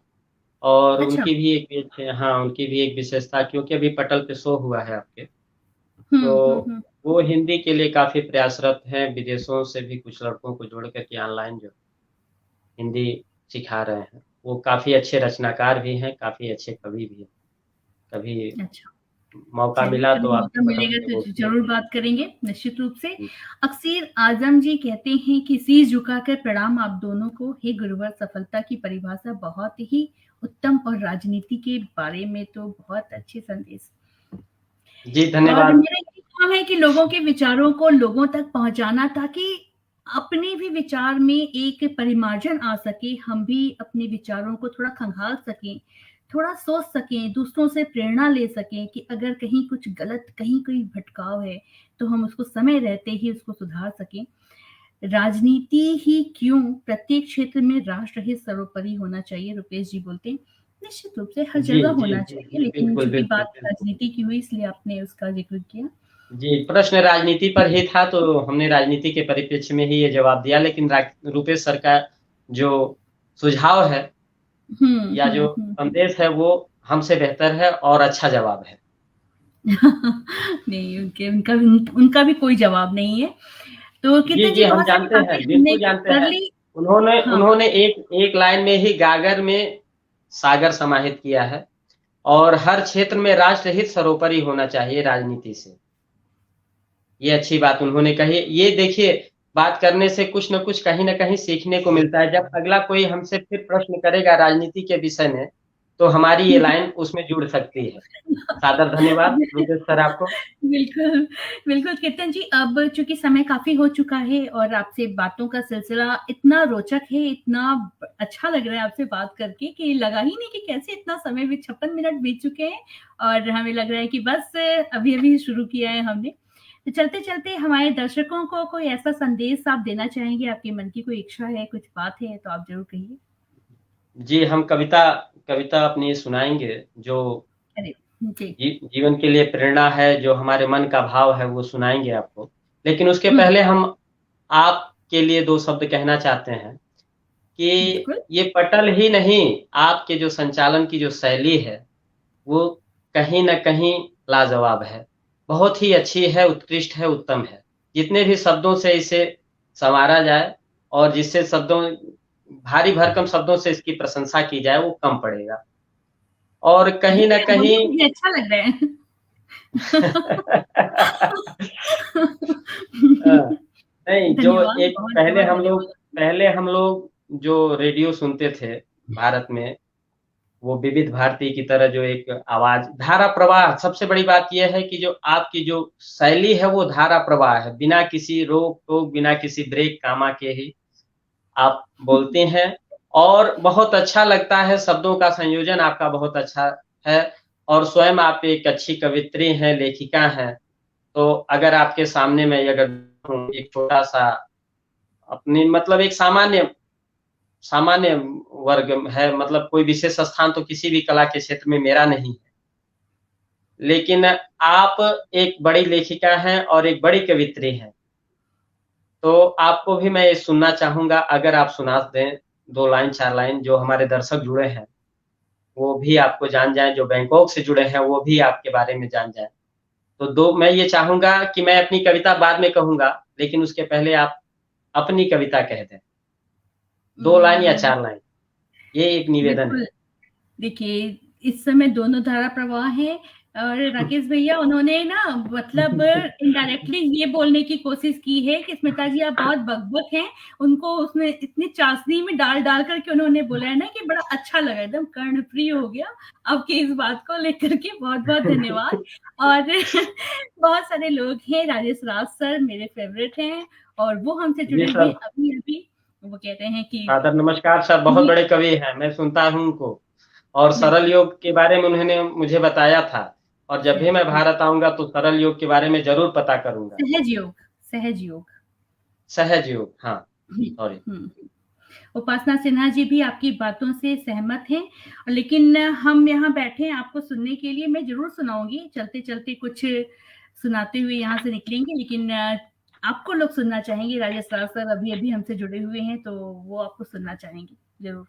और अच्छा। उनकी भी एक हाँ, उनकी भी एक विशेषता क्योंकि अभी पटल पे शो हुआ है आपके, हुँ, हुँ, तो हुँ। वो हिंदी के लिए काफ़ी प्रयासरत हैं, विदेशों से भी कुछ लड़कों को जोड़ कर के ऑनलाइन जो हिंदी सिखा रहे हैं। वो काफ़ी अच्छे रचनाकार भी हैं, काफ़ी अच्छे कवि भी हैं। कभी अच्छा। मौका चलिए, मिला तो कभी आपके मौका पटल मिलेगा पे वो तो भी ज़रूर देखेंगे। बात करेंगे, निश्चित रूप से। जी, अक्सर आज़म जी कहते हैं कि शीश झुकाकर प्रणाम आप दोनों को। हे गुरुवर, सफलता की परिभाषा बहुत ही उत्तम और राजनीति के बारे में तो बहुत अच्छे संदेश। जी और धन्यवाद। मेरा यही काम है कि लोगों के विचारों को लोगों तक पहुँचाना ताकि अपने भी विचार में एक परिमार्जन आ सके, हम भी अपने विचारों को थोड़ा खंगाल सकें, थोड़ा सोच सकें, दूसरों से प्रेरणा ले सकें कि अगर कहीं कुछ गलत, कहीं कोई भटकाव है, तो हम उसको समय रहते ही उसको सुधार सकें। राजनीति ही क्यों, प्रत्येक क्षेत्र में राष्ट्र ही सर्वोपरि होना चाहिए, रुपेश जी बोलते हैं। निश्चित रूप से हर जी, जगह जी, होना जी, चाहिए, जी, लेकिन बिल्कुल, चूँकि बिल्कुल, बात बिल्कुल। राजनीति की हुई इसलिए आपने उसका ज़िक्र किया। जी, प्रश्न राजनीति पर ही था तो हमने राजनीति के परिप्रेक्ष्य में ही ये जवाब दिया लेकिन रुपेश सर का जो सुझाव है हुँ, या जो हुँ, हुँ, हुँ। संदेश है वो हमसे बेहतर है और अच्छा जवाब है। नहीं, उनका भी कोई जवाब नहीं है। तो जी, कीर्तन जी, जी हम बहुत सारी जानते बातें हैं, हमने बिल्कुल जानते कर हैं। ली। उन्होंने हाँ, उन्होंने एक एक लाइन में ही गागर में सागर समाहित किया है और हर क्षेत्र में राष्ट्रहित सर्वोपरि होना चाहिए राजनीति से। ये अच्छी बात उन्होंने कही। ये देखिए, बात करने से कुछ न कुछ कहीं न कहीं सीखने को मिलता है। जब अगला कोई हमसे फिर प्रश्न करेगा राजनीति के विषय में, तो हमारी ये लाइन उसमें जुड़ सकती है। सादर धन्यवाद रुपेश सर आपको। बिल्कुल, बिल्कुल कीर्तन जी, अब चूँकि समय काफ़ी हो चुका है और आपसे बातों का सिलसिला इतना रोचक है, इतना अच्छा लग रहा है आपसे बात करके कि लगा ही नहीं कि कैसे इतना समय भी 56 मिनट बीत चुके हैं और हमें लग रहा है कि बस अभी-अभी शुरू किया है हमने। तो चलते-चलते हमारे दर्शकों को कोई ऐसा संदेश आप देना चाहेंगे, आपके मन की कोई इच्छा है, कुछ बात है तो आप ज़रूर कहिए? जी, हम कविता कविता अपनी सुनाएँगे, जो अरे! जी। जीवन के लिए प्रेरणा है, जो हमारे मन का भाव है, वो सुनाएँगे आपको। लेकिन उसके हुँ, पहले हम आपके लिए 2 शब्द कहना चाहते हैं कि बिल्कुल। ये पटल ही नहीं, आपके जो संचालन की जो शैली है, वो कहीं न कहीं लाजवाब है। बहुत ही अच्छी है, उत्कृष्ट है, उत्तम है। जितने भी शब्दों से इसे सँवारा जाए और जिससे शब्दों भारी भरकम शब्दों से इसकी प्रशंसा की जाए, वो कम पड़ेगा। और कहीं न कहीं हमको भी अच्छा लग रहा है। नहीं, जो धन्यवाद, एक बहुत-बहुत धन्यवाद। पहले हम लोग जो रेडियो सुनते थे भारत में, वो विविध भारती की तरह जो एक आवाज़ धारा प्रवाह सबसे बड़ी बात ये है कि जो आपकी जो शैली है वो धारा प्रवाह है, बिना किसी रोक-टोक, बिना किसी ब्रेक, कामा के ही आप बोलते हैं और बहुत अच्छा लगता है, शब्दों का संयोजन आपका बहुत अच्छा है और स्वयं आप एक अच्छी कवयित्री हैं, लेखिका हैं। तो अगर आपके सामने मैं अगर हूँ एक छोटा-सा अपनी मतलब एक सामान्य सामान्य वर्ग है मतलब कोई विशेष स्थान तो किसी भी कला के क्षेत्र में मेरा नहीं है। लेकिन आप एक बड़ी लेखिका हैं और एक बड़ी कवयित्री हैं। तो आपको भी मैं ये सुनना चाहूँगा अगर आप सुना दें 2 लाइन 4 लाइन जो हमारे दर्शक जुड़े हैं, वो भी आपको जान जाएँ, जो बैंकॉक से जुड़े हैं वो भी आपके बारे में जान जाएँ। तो 2 मैं ये चाहूँगा कि मैं अपनी कविता बाद में कहूँगा, लेकिन उसके पहले आप अपनी कविता कह दें। 2 लाइन या उम, 4 लाइन, ये एक निवेदन बिल्कुल, है। देखिए, इस समय दोनों धारा प्रवाह हैं और राकेश भैया उन्होंने ना मतलब इनडायरेक्टली ये बोलने की कोशिश की है कि स्मिता जी आप बहुत बकबक हैं। उनको उसमें इतनी चाशनी में डाल-डाल कर के उन्होंने बोला है ना कि बड़ा अच्छा लगा, एकदम कर्णप्रिय हो गया। आपकी इस बात को लेकर के बहुत-बहुत धन्यवाद और बहुत सारे लोग हैं, राजेश राज सर मेरे फ़ेवरेट हैं और वो हमसे जी जुड़े हैं सर, अभी-अभी। वो कहते हैं कि सादर नमस्कार सर, बहुत ये बड़े कवि हैं, मैं सुनता हूँ उनको और सरल बिल्कुल, योग के बारे में उन्होंने मुझे बताया था और जब भी जी, मैं जी। भारत आऊँगा तो सरल योग के बारे में ज़रूर पता करूँगा। सहज योग, सहज योग। सहज योग, हाँ, हुँ, सॉरी। हुँ। उपासना सिन्हा जी भी आपकी बातों से सहमत हैं, लेकिन हम यहाँ बैठे हैं आपको सुनने के लिए। मैं ज़रूर सुनाऊँगी, चलते-चलते कुछ सुनाते हुए यहाँ से निकलेंगे, लेकिन आपको लोग सुनना चाहेंगे। राजेश राज सर अभी-अभी हमसे जुड़े हुए हैं, तो वो आपको सुनना चाहेंगे, ज़रूर।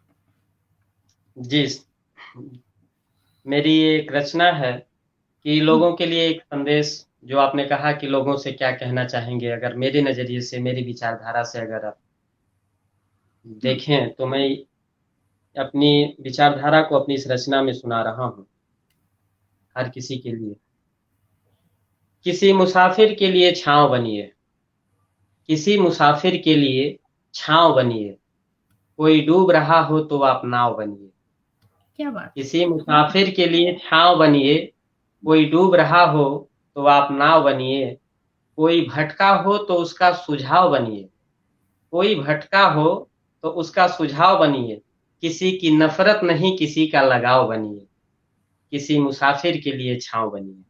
जी, मेरी एक रचना है कि हुँ, लोगों के लिए एक संदेश जो आपने कहा कि लोगों से क्या कहना चाहेंगे अगर मेरे नज़रिए से, मेरी विचारधारा से अगर आप हुँ, देखें, तो मैं अपनी विचारधारा को अपनी इस रचना में सुना रहा हूँ, हर किसी के लिए। किसी मुसाफिर के लिए छाँव बनिए, किसी मुसाफिर के लिए छाँव बनिए, कोई डूब रहा हो तो आप नाव बनिए। क्या बात है! किसी बहुत मुसाफिर के लिए छाँव बनिए, कोई डूब रहा हो तो आप नाव बनिए, कोई भटका हो तो उसका सुझाव बनिए, कोई भटका हो तो उसका सुझाव बनिए, किसी की नफ़रत नहीं किसी का लगाव बनिए, किसी मुसाफिर के लिए छाँव बनिए।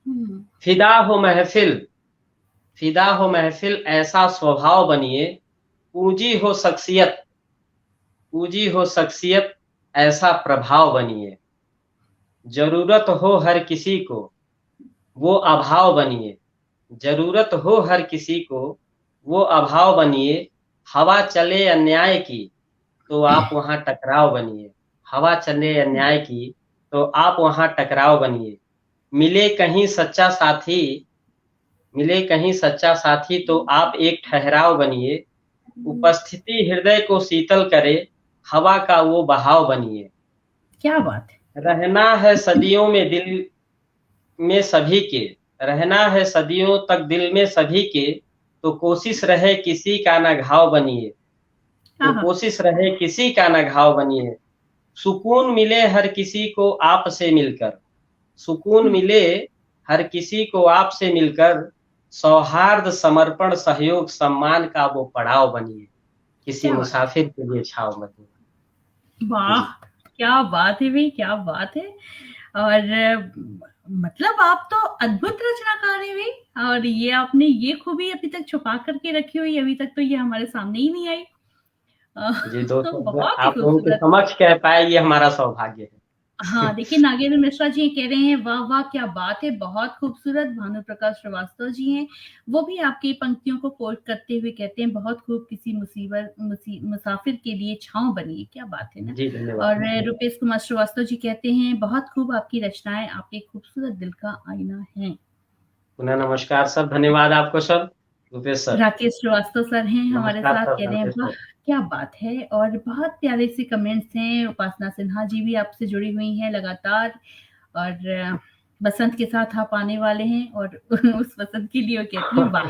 हुँ, फ़िदा हो महफ़िल फ़िदा हो महफ़िल ऐसा स्वभाव बनिए, पूँजी हो शख़्सियत पूँजी हो शख़्सियत ऐसा प्रभाव बनिए, ज़रूरत हो हर किसी को वो अभाव बनिए, ज़रूरत हो हर किसी को वो अभाव बनिए, हवा चले अन्याय की तो आप वहाँ टकराव बनिए, हवा चले अन्याय की तो आप वहाँ टकराव बनिए, मिले कहीं सच्चा साथी मिले कहीं सच्चा साथी तो आप एक ठहराव बनिए, उपस्थिति हृदय को शीतल करे, हवा का वो बहाव बनिए। क्या बात है! रहना है सदियों में दिल में सभी के, रहना है सदियों तक दिल में सभी के, तो कोशिश रहे किसी का ना घाव बनिए, तो आहा! कोशिश रहे किसी का ना घाव बनिए। सुकून मिले हर किसी को आपसे मिलकर, सुकून हुँ, मिले हर किसी को आपसे मिलकर, सौहार्द, समर्पण, सहयोग, सम्मान का वो पड़ाव बनिए, किसी क्या बात है! मुसाफिर के लिए छाँव बनिए। वाह! जी। क्या बात है भई, क्या बात है! और मतलब आप तो अद्भुत रचनाकार हैं भई, और ये आपने ये खूबी अभी तक छुपा कर के रखी हुई है, अभी तक तो ये हमारे सामने ही नहीं आई। अ, जी, 2 शब्द बहुत ही आप लोगों के खूबसूरत। समक्ष कह पाएँ ये हमारा सौभाग्य है। हाँ, देखिए नागेंद्र मिश्रा जी कह रहे हैं, वाह, वाह! क्या बात है, बहुत खूबसूरत। भानु प्रकाश श्रीवास्तव जी हैं, वो भी आपकी पंक्तियों को कोट करते हुए कहते हैं, बहुत खूब किसी मुसाफिर के लिए छाँव बनिए, क्या बात है ना? जी, धन्यवाद, और धन्यवाद। रुपेश कुमार श्रीवास्तव जी कहते हैं, बहुत खूब आपकी रचनाएँ आपके खूबसूरत दिल का आईना हैं। पुनः नमस्कार सर, धन्यवाद आपको sir, Rupesh sir. Rakesh Srivastava sir हैं हमारे नमस्कार साथ, सर, कह रहे हैं राकेश वाह! सर। क्या बात है, और बहुत प्यारे से कमेंट्स हैं। उपासना सिन्हा जी भी आपसे जुड़ी हुई हैं लगातार, और बसंत के साथ आप आने वाले हैं, और उस बसंत के लिए वो कहती हैं वाह!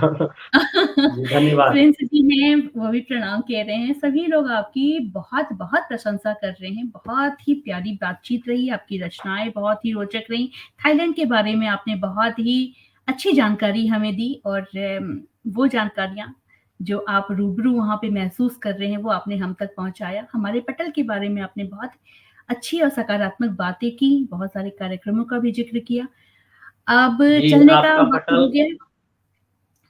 जी, धन्यवाद। प्रिंस जी हैं, वो भी प्रणाम कह रहे हैं। सभी लोग आपकी बहुत-बहुत प्रशंसा कर रहे हैं। बहुत ही प्यारी बातचीत रही, आपकी रचनाएँ बहुत ही रोचक रहीं। थाईलैंड के बारे में आपने बहुत ही अच्छी जानकारी हमें दी, और वो जानकारियाँ जो आप रूबरू वहाँ पे महसूस कर रहे हैं, वो आपने हम तक पहुँचाया। हमारे पटल के बारे में आपने बहुत अच्छी और सकारात्मक बातें की, बहुत सारे कार्यक्रमों का भी ज़िक्र किया। अब जी, चलने का आपका वक़्त पटल हो गया है।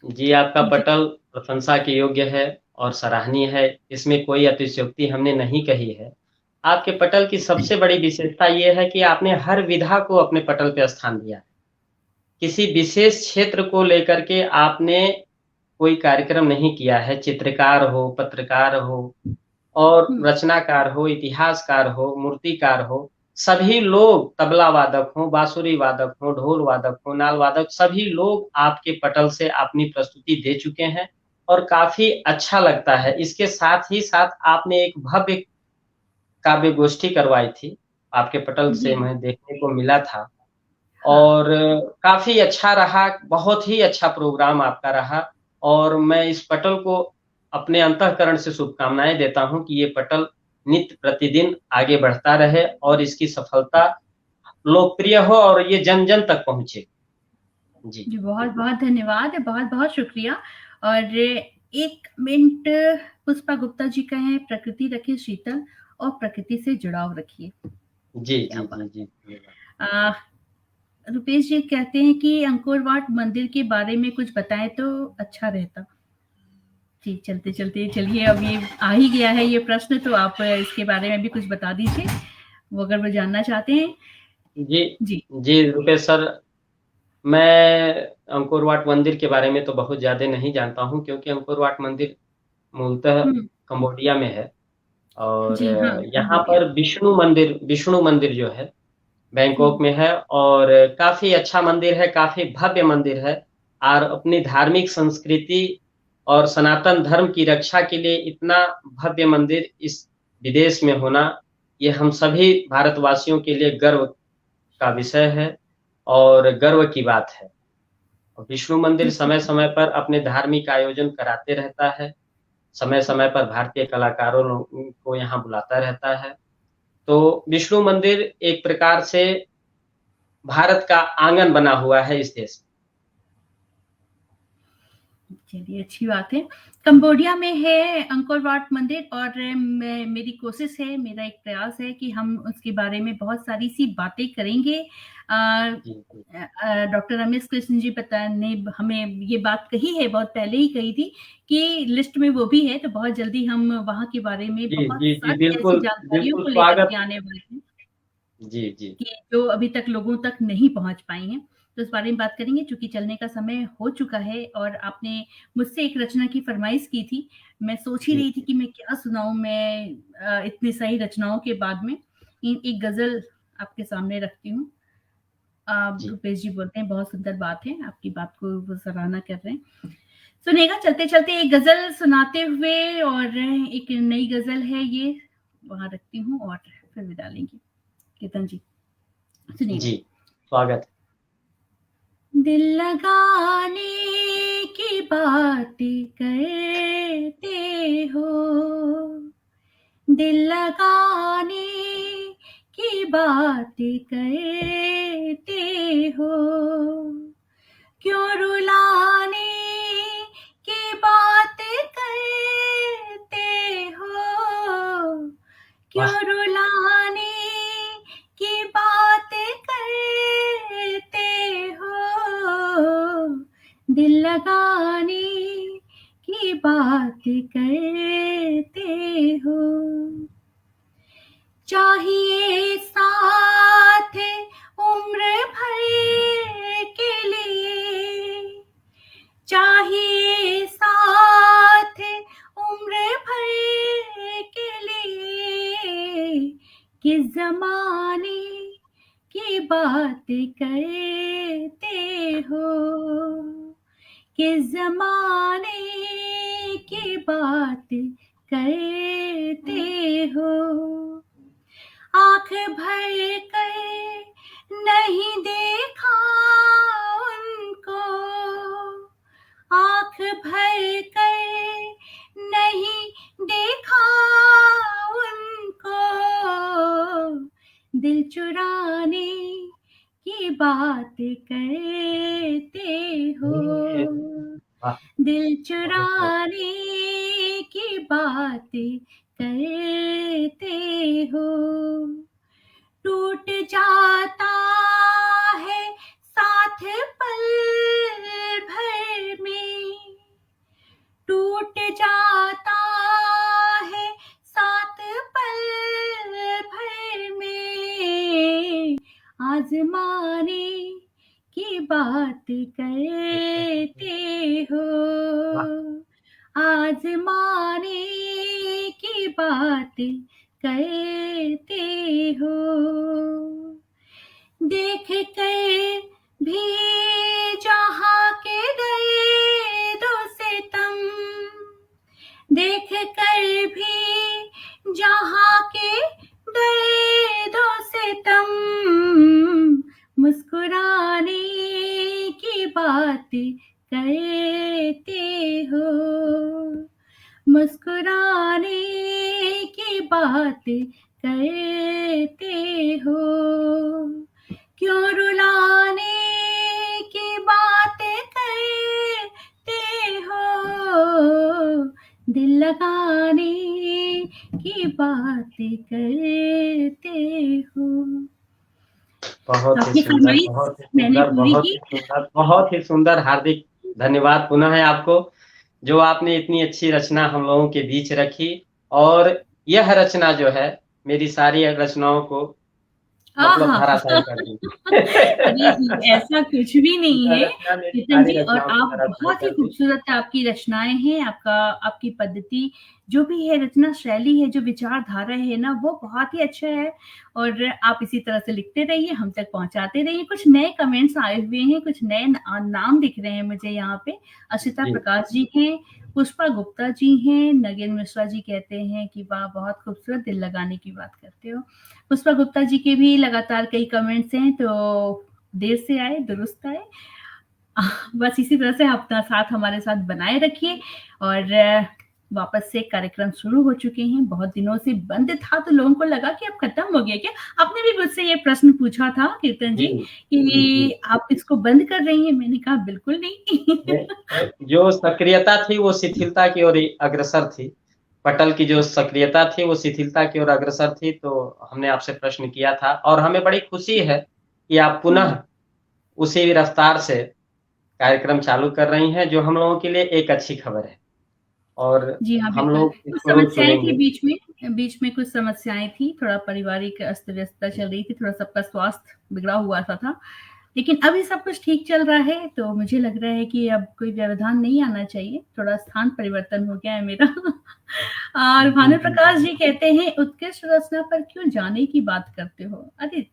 जी, आपका जी, पटल प्रशंसा के योग्य है और सराहनीय है, इसमें कोई अतिशयोक्ति हमने नहीं कही है। आपके पटल की सबसे बड़ी विशेषता ये है कि आपने हर विधा को अपने पटल पे स्थान दिया है। किसी विशेष क्षेत्र को लेकर के आपने कोई कार्यक्रम नहीं किया है, चित्रकार हो, पत्रकार हो और हुँ, रचनाकार हो, इतिहासकार हो, मूर्तिकार हो, सभी लोग तबला वादक हों, बाँसुरी वादक हों, ढोल वादक हों, नाल वादक, सभी लोग आपके पटल से अपनी प्रस्तुति दे चुके हैं और काफ़ी अच्छा लगता है। इसके साथ ही साथ आपने एक भव्य काव्य गोष्ठी करवाई थी, आपके पटल से जी, मैं देखने को मिला था हाँ। और काफ़ी अच्छा रहा, बहुत ही अच्छा प्रोग्राम आपका रहा और मैं इस पटल को अपने अंतःकरण से शुभकामनाएँ देता हूँ कि ये पटल नित्य प्रतिदिन आगे बढ़ता रहे और इसकी सफलता लोकप्रिय हो और ये जन-जन तक पहुँचे। जी। जी, बहुत-बहुत धन्यवाद, बहुत-बहुत शुक्रिया। और 1 मिनट पुष्पा गुप्ता जी का है, प्रकृति रखे शीतल और प्रकृति से जुड़ाव रखिए। जी, क्या जी, बात जी, जी, धन्यवाद। है। रुपेश जी कहते हैं कि अंकोर वाट मंदिर के बारे में कुछ बताएँ तो अच्छा रहता। जी, चलते-चलते चलिए अब ये आ ही गया है ये प्रश्न तो आप इसके बारे में भी कुछ बता दीजिए, वो अगर वो जानना चाहते हैं। जी, जी। जी, रुपेश सर, मैं अंकोर वाट मंदिर के बारे में तो बहुत ज़्यादा नहीं जानता हूँ क्योंकि अंकोर वाट मंदिर मूलतः हुँ, कंबोडिया में है और जी हाँ, यहाँ कंबोडिया। पर विष्णु मंदिर जो है, बैंकॉक हुँ, में है और काफ़ी अच्छा मंदिर है, काफ़ी भव्य मंदिर है और अपनी धार्मिक संस्कृति और सनातन धर्म की रक्षा के लिए इतना भव्य मंदिर इस विदेश में होना, ये हम सभी भारतवासियों के लिए गर्व का विषय है और गर्व की बात है। और विष्णु मंदिर बिल्कुल, समय-समय पर अपने धार्मिक आयोजन कराते रहता है, समय-समय पर भारतीय कलाकारों को यहाँ बुलाता रहता है। तो विष्णु मंदिर एक प्रकार से भारत का आँगन बना हुआ है इस देश में। चलिए अच्छी बात है। कंबोडिया में है अंकोर वाट मंदिर और मैं मेरी कोशिश है, मेरा एक प्रयास है कि हम उसके बारे में बहुत सारी-सी बातें करेंगे। जी, जी। डॉक्टर रमेश कृष्ण जी ने हमें ये बात कही है, बहुत पहले ही कही थी कि लिस्ट में वो भी है, तो बहुत जल्दी हम वहाँ के बारे में जी, बहुत जी, जी, सारी ऐसी बिल्कुल, जानकारियों बिल्कुल को लेकर स्वागत। के आने वाले हैं। जी, जी। कि जो अभी तक लोगों तक नहीं पहुँच पाई हैं। तो इस बारे में बात करेंगे चूँकि चलने का समय हो चुका है और आपने मुझसे एक रचना की फ़रमाइश की थी। मैं सोच ही जी, रही थी जी, कि मैं क्या सुनाऊँ मैं इतनी सही रचनाओं के बाद में। एक गज़ल आपके सामने रखती हूँ। जी। भूपेश जी बोलते हैं बहुत सुंदर बात है, आपकी बात को वो सराहना कर रहे हैं। सुनिएगा चलते-चलते एक गज़ल सुनाते हुए और एक नई गज़ल है ये, वहाँ रखती हूँ और फिर विदा लेंगे। कीर्तन जी, सुनिएगा। जी, स्वागत। दिल लगाने की बात करते हो, दिल लगाने की बात करते हो, क्यों रुलाने की बात करते हो, क्यों वाह! रुलाने की बात करते हो, दिल लगाने की बात करते हो। चाहिए साथ उम्र भर के लिए, चाहिए साथ उम्र भर के लिए, किस ज़माने की बात करते हो, किस ज़माने की बात करते हो। आँख भर कर नहीं देखा उनको, आँख भर कर नहीं देखा उनको, दिल चुराने की बात करते हो, ये वाह! दिल बहुत ही अच्छा। चुराने की बात करते हो। टूट जाता है साथ पल भर में, टूट जाता है साथ पल भर में, आज़माने की बात करते हो, वाह! आज़माने की बात करते हो। देख कर भी जहाँ के दर्दो सितम, देख कर भी जहाँ के दर्दो सितम, मुस्कुराने की बात करते हो, मुस्कुराने की बात करते हो, क्यों रुलाने की बात करते हो, दिल लगाने की बात करते हो। तो बहुत ही आपकी सुंदर, फरमाइश बहुत ही मैंने सुंदर, पूरी बहुत की। ही सुंदर, बहुत ही सुंदर। हार्दिक धन्यवाद पुनः है आपको। जो आपने इतनी अच्छी रचना हम लोगों के बीच रखी और यह रचना जो है, मेरी सारी रचनाओं को मतलब आहा! धराशायी कर दी। अरे ऐसा कुछ भी नहीं यह है रचना मेरी चेतन सारी जी, और रचनाओं को आप धराशायी बहुत ही कर दी। खूबसूरत आपकी रचनाएँ हैं, आपकी पद्धति जो भी है, रचना शैली है, जो विचारधारा है ना, वो बहुत ही अच्छा है और आप इसी तरह से लिखते रहिए, हम तक पहुँचाते रहिए। कुछ नए कमेंट्स आए हुए हैं, कुछ नए नाम दिख रहे हैं मुझे यहाँ पे। अशिता जी, प्रकाश जी हैं, पुष्पा गुप्ता जी हैं, नगेन मिश्रा जी कहते हैं कि वाह! बहुत खूबसूरत, दिल लगाने की बात करते हो। पुष्पा गुप्ता जी के भी लगातार कई कमेंट्स हैं, तो देर से आए, दुरुस्त आए। बस इसी तरह से अपना साथ हमारे साथ बनाए रखिए और वापस से कार्यक्रम शुरू हो चुके हैं। बहुत दिनों से बंद था, तो लोगों को लगा कि अब खत्म हो गया क्या? आपने भी मुझसे ये प्रश्न पूछा था कीर्तन जी, जी जी, जी। कि आप इसको बंद कर रही हैं? मैंने कहा बिल्कुल नहीं। जो सक्रियता थी वो शिथिलता की ओर अग्रसर थी। पटल की जो सक्रियता थी वो शिथिलता की ओर अग्रसर थी, तो हमने आपसे प्रश्न किया था और हमें बड़ी खुशी है कि आप हुँ। पुनः उसी रफ्तार से कार्यक्रम चालू कर रही हैं, जो हम लोगों के लिए एक अच्छी खबर है और जी हाँ, हम बिल्कुल। लोग कुछ इसको रोज़ समस्याएँ थी सुनेंगे। बीच में कुछ समस्याएँ थी, थोड़ा पारिवारिक अस्त-व्यस्तता चल रही थी, थोड़ा सबका स्वास्थ्य बिगड़ा हुआ सा था। लेकिन अभी सब कुछ ठीक चल रहा है, तो मुझे लग रहा है कि अब कोई व्यवधान नहीं आना चाहिए, थोड़ा स्थान परिवर्तन हो गया है मेरा। और जी, भानु जी। प्रकाश जी कहते हैं, उत्कृष्ट रचना पर क्यों जाने की बात करते हो? अरे!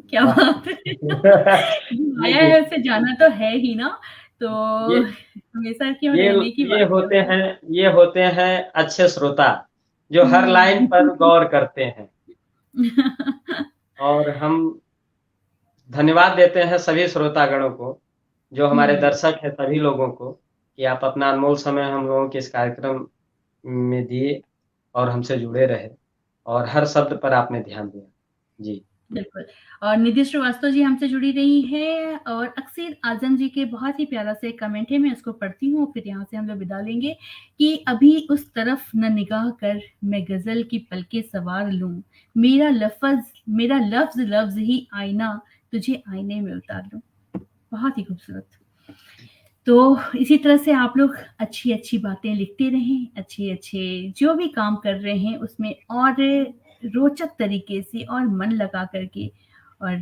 क्या वाह! बात है! जो जी, आया जी। है उसे जाना तो है ही ना, तो ये हमेशा क्यों ये रहने की ये बात होते करते हो? हैं ये होते हैं अच्छे श्रोता, जो हर लाइन पर हुँ। गौर करते हैं और हम धन्यवाद देते हैं सभी श्रोतागणों को, जो हमारे हुँ, दर्शक हैं सभी लोगों को, कि आप अपना अनमोल समय हम लोगों के इस कार्यक्रम में दिए और हमसे जुड़े रहे और हर शब्द पर आपने ध्यान दिया। जी, बिल्कुल। और निधि श्रीवास्तव जी हमसे जुड़ी रही हैं और अक्सर आज़म जी के बहुत ही प्यारा सा एक कमेंट है, मैं उसको पढ़ती हूँ, फिर यहाँ से हम लोग विदा लेंगे कि अभी उस तरफ न निगाह कर, मैं गज़ल की पलकें सवार लूँ। मेरा लफ्ज़ लफ्ज़ ही आईना, तुझे आईने में उतार लूँ। बहुत ही खूबसूरत। तो इसी तरह से आप लोग अच्छी-अच्छी बातें लिखते रहें, अच्छे-अच्छे जो भी काम कर रहे हैं उसमें और रोचक तरीके से और मन लगा कर के और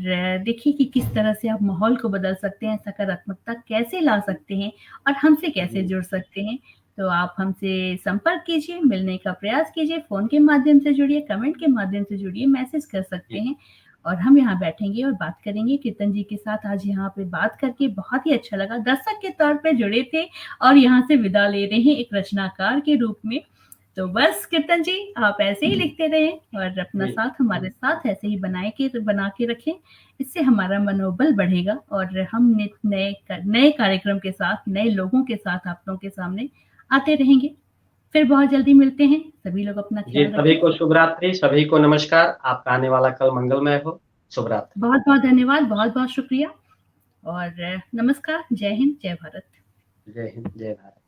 देखिए कि किस तरह से आप माहौल को बदल सकते हैं, सकारात्मकता कैसे ला सकते हैं और हमसे कैसे जी, जुड़ सकते हैं। तो आप हमसे संपर्क कीजिए, मिलने का प्रयास कीजिए, फ़ोन के माध्यम से जुड़िए, कमेंट के माध्यम से जुड़िए, मैसेज कर सकते जी, हैं और हम यहाँ बैठेंगे और बात करेंगे। कीर्तन जी के साथ आज यहाँ पे बात करके बहुत ही अच्छा लगा। दर्शक के तौर पे जुड़े थे और यहाँ से विदा ले रहे हैं एक रचनाकार के रूप में। तो बस कीर्तन जी आप ऐसे ही लिखते रहें और अपना जी, साथ हमारे साथ ऐसे ही बना के रखें। इससे हमारा मनोबल बढ़ेगा और हम नए कार्यक्रम के साथ, नए लोगों के साथ आप लोगों के सामने आते रहेंगे। फिर बहुत जल्दी मिलते हैं। सभी लोग अपना जी, ख्याल सभी रखें। को शुभ रात्रि, सभी को नमस्कार। आपका आने वाला कल मंगलमय हो। शुभ रात्रि। बहुत-बहुत धन्यवाद, बहुत-बहुत शुक्रिया और नमस्कार, जय हिंद, जय भारत। जय हिंद, जय भारत।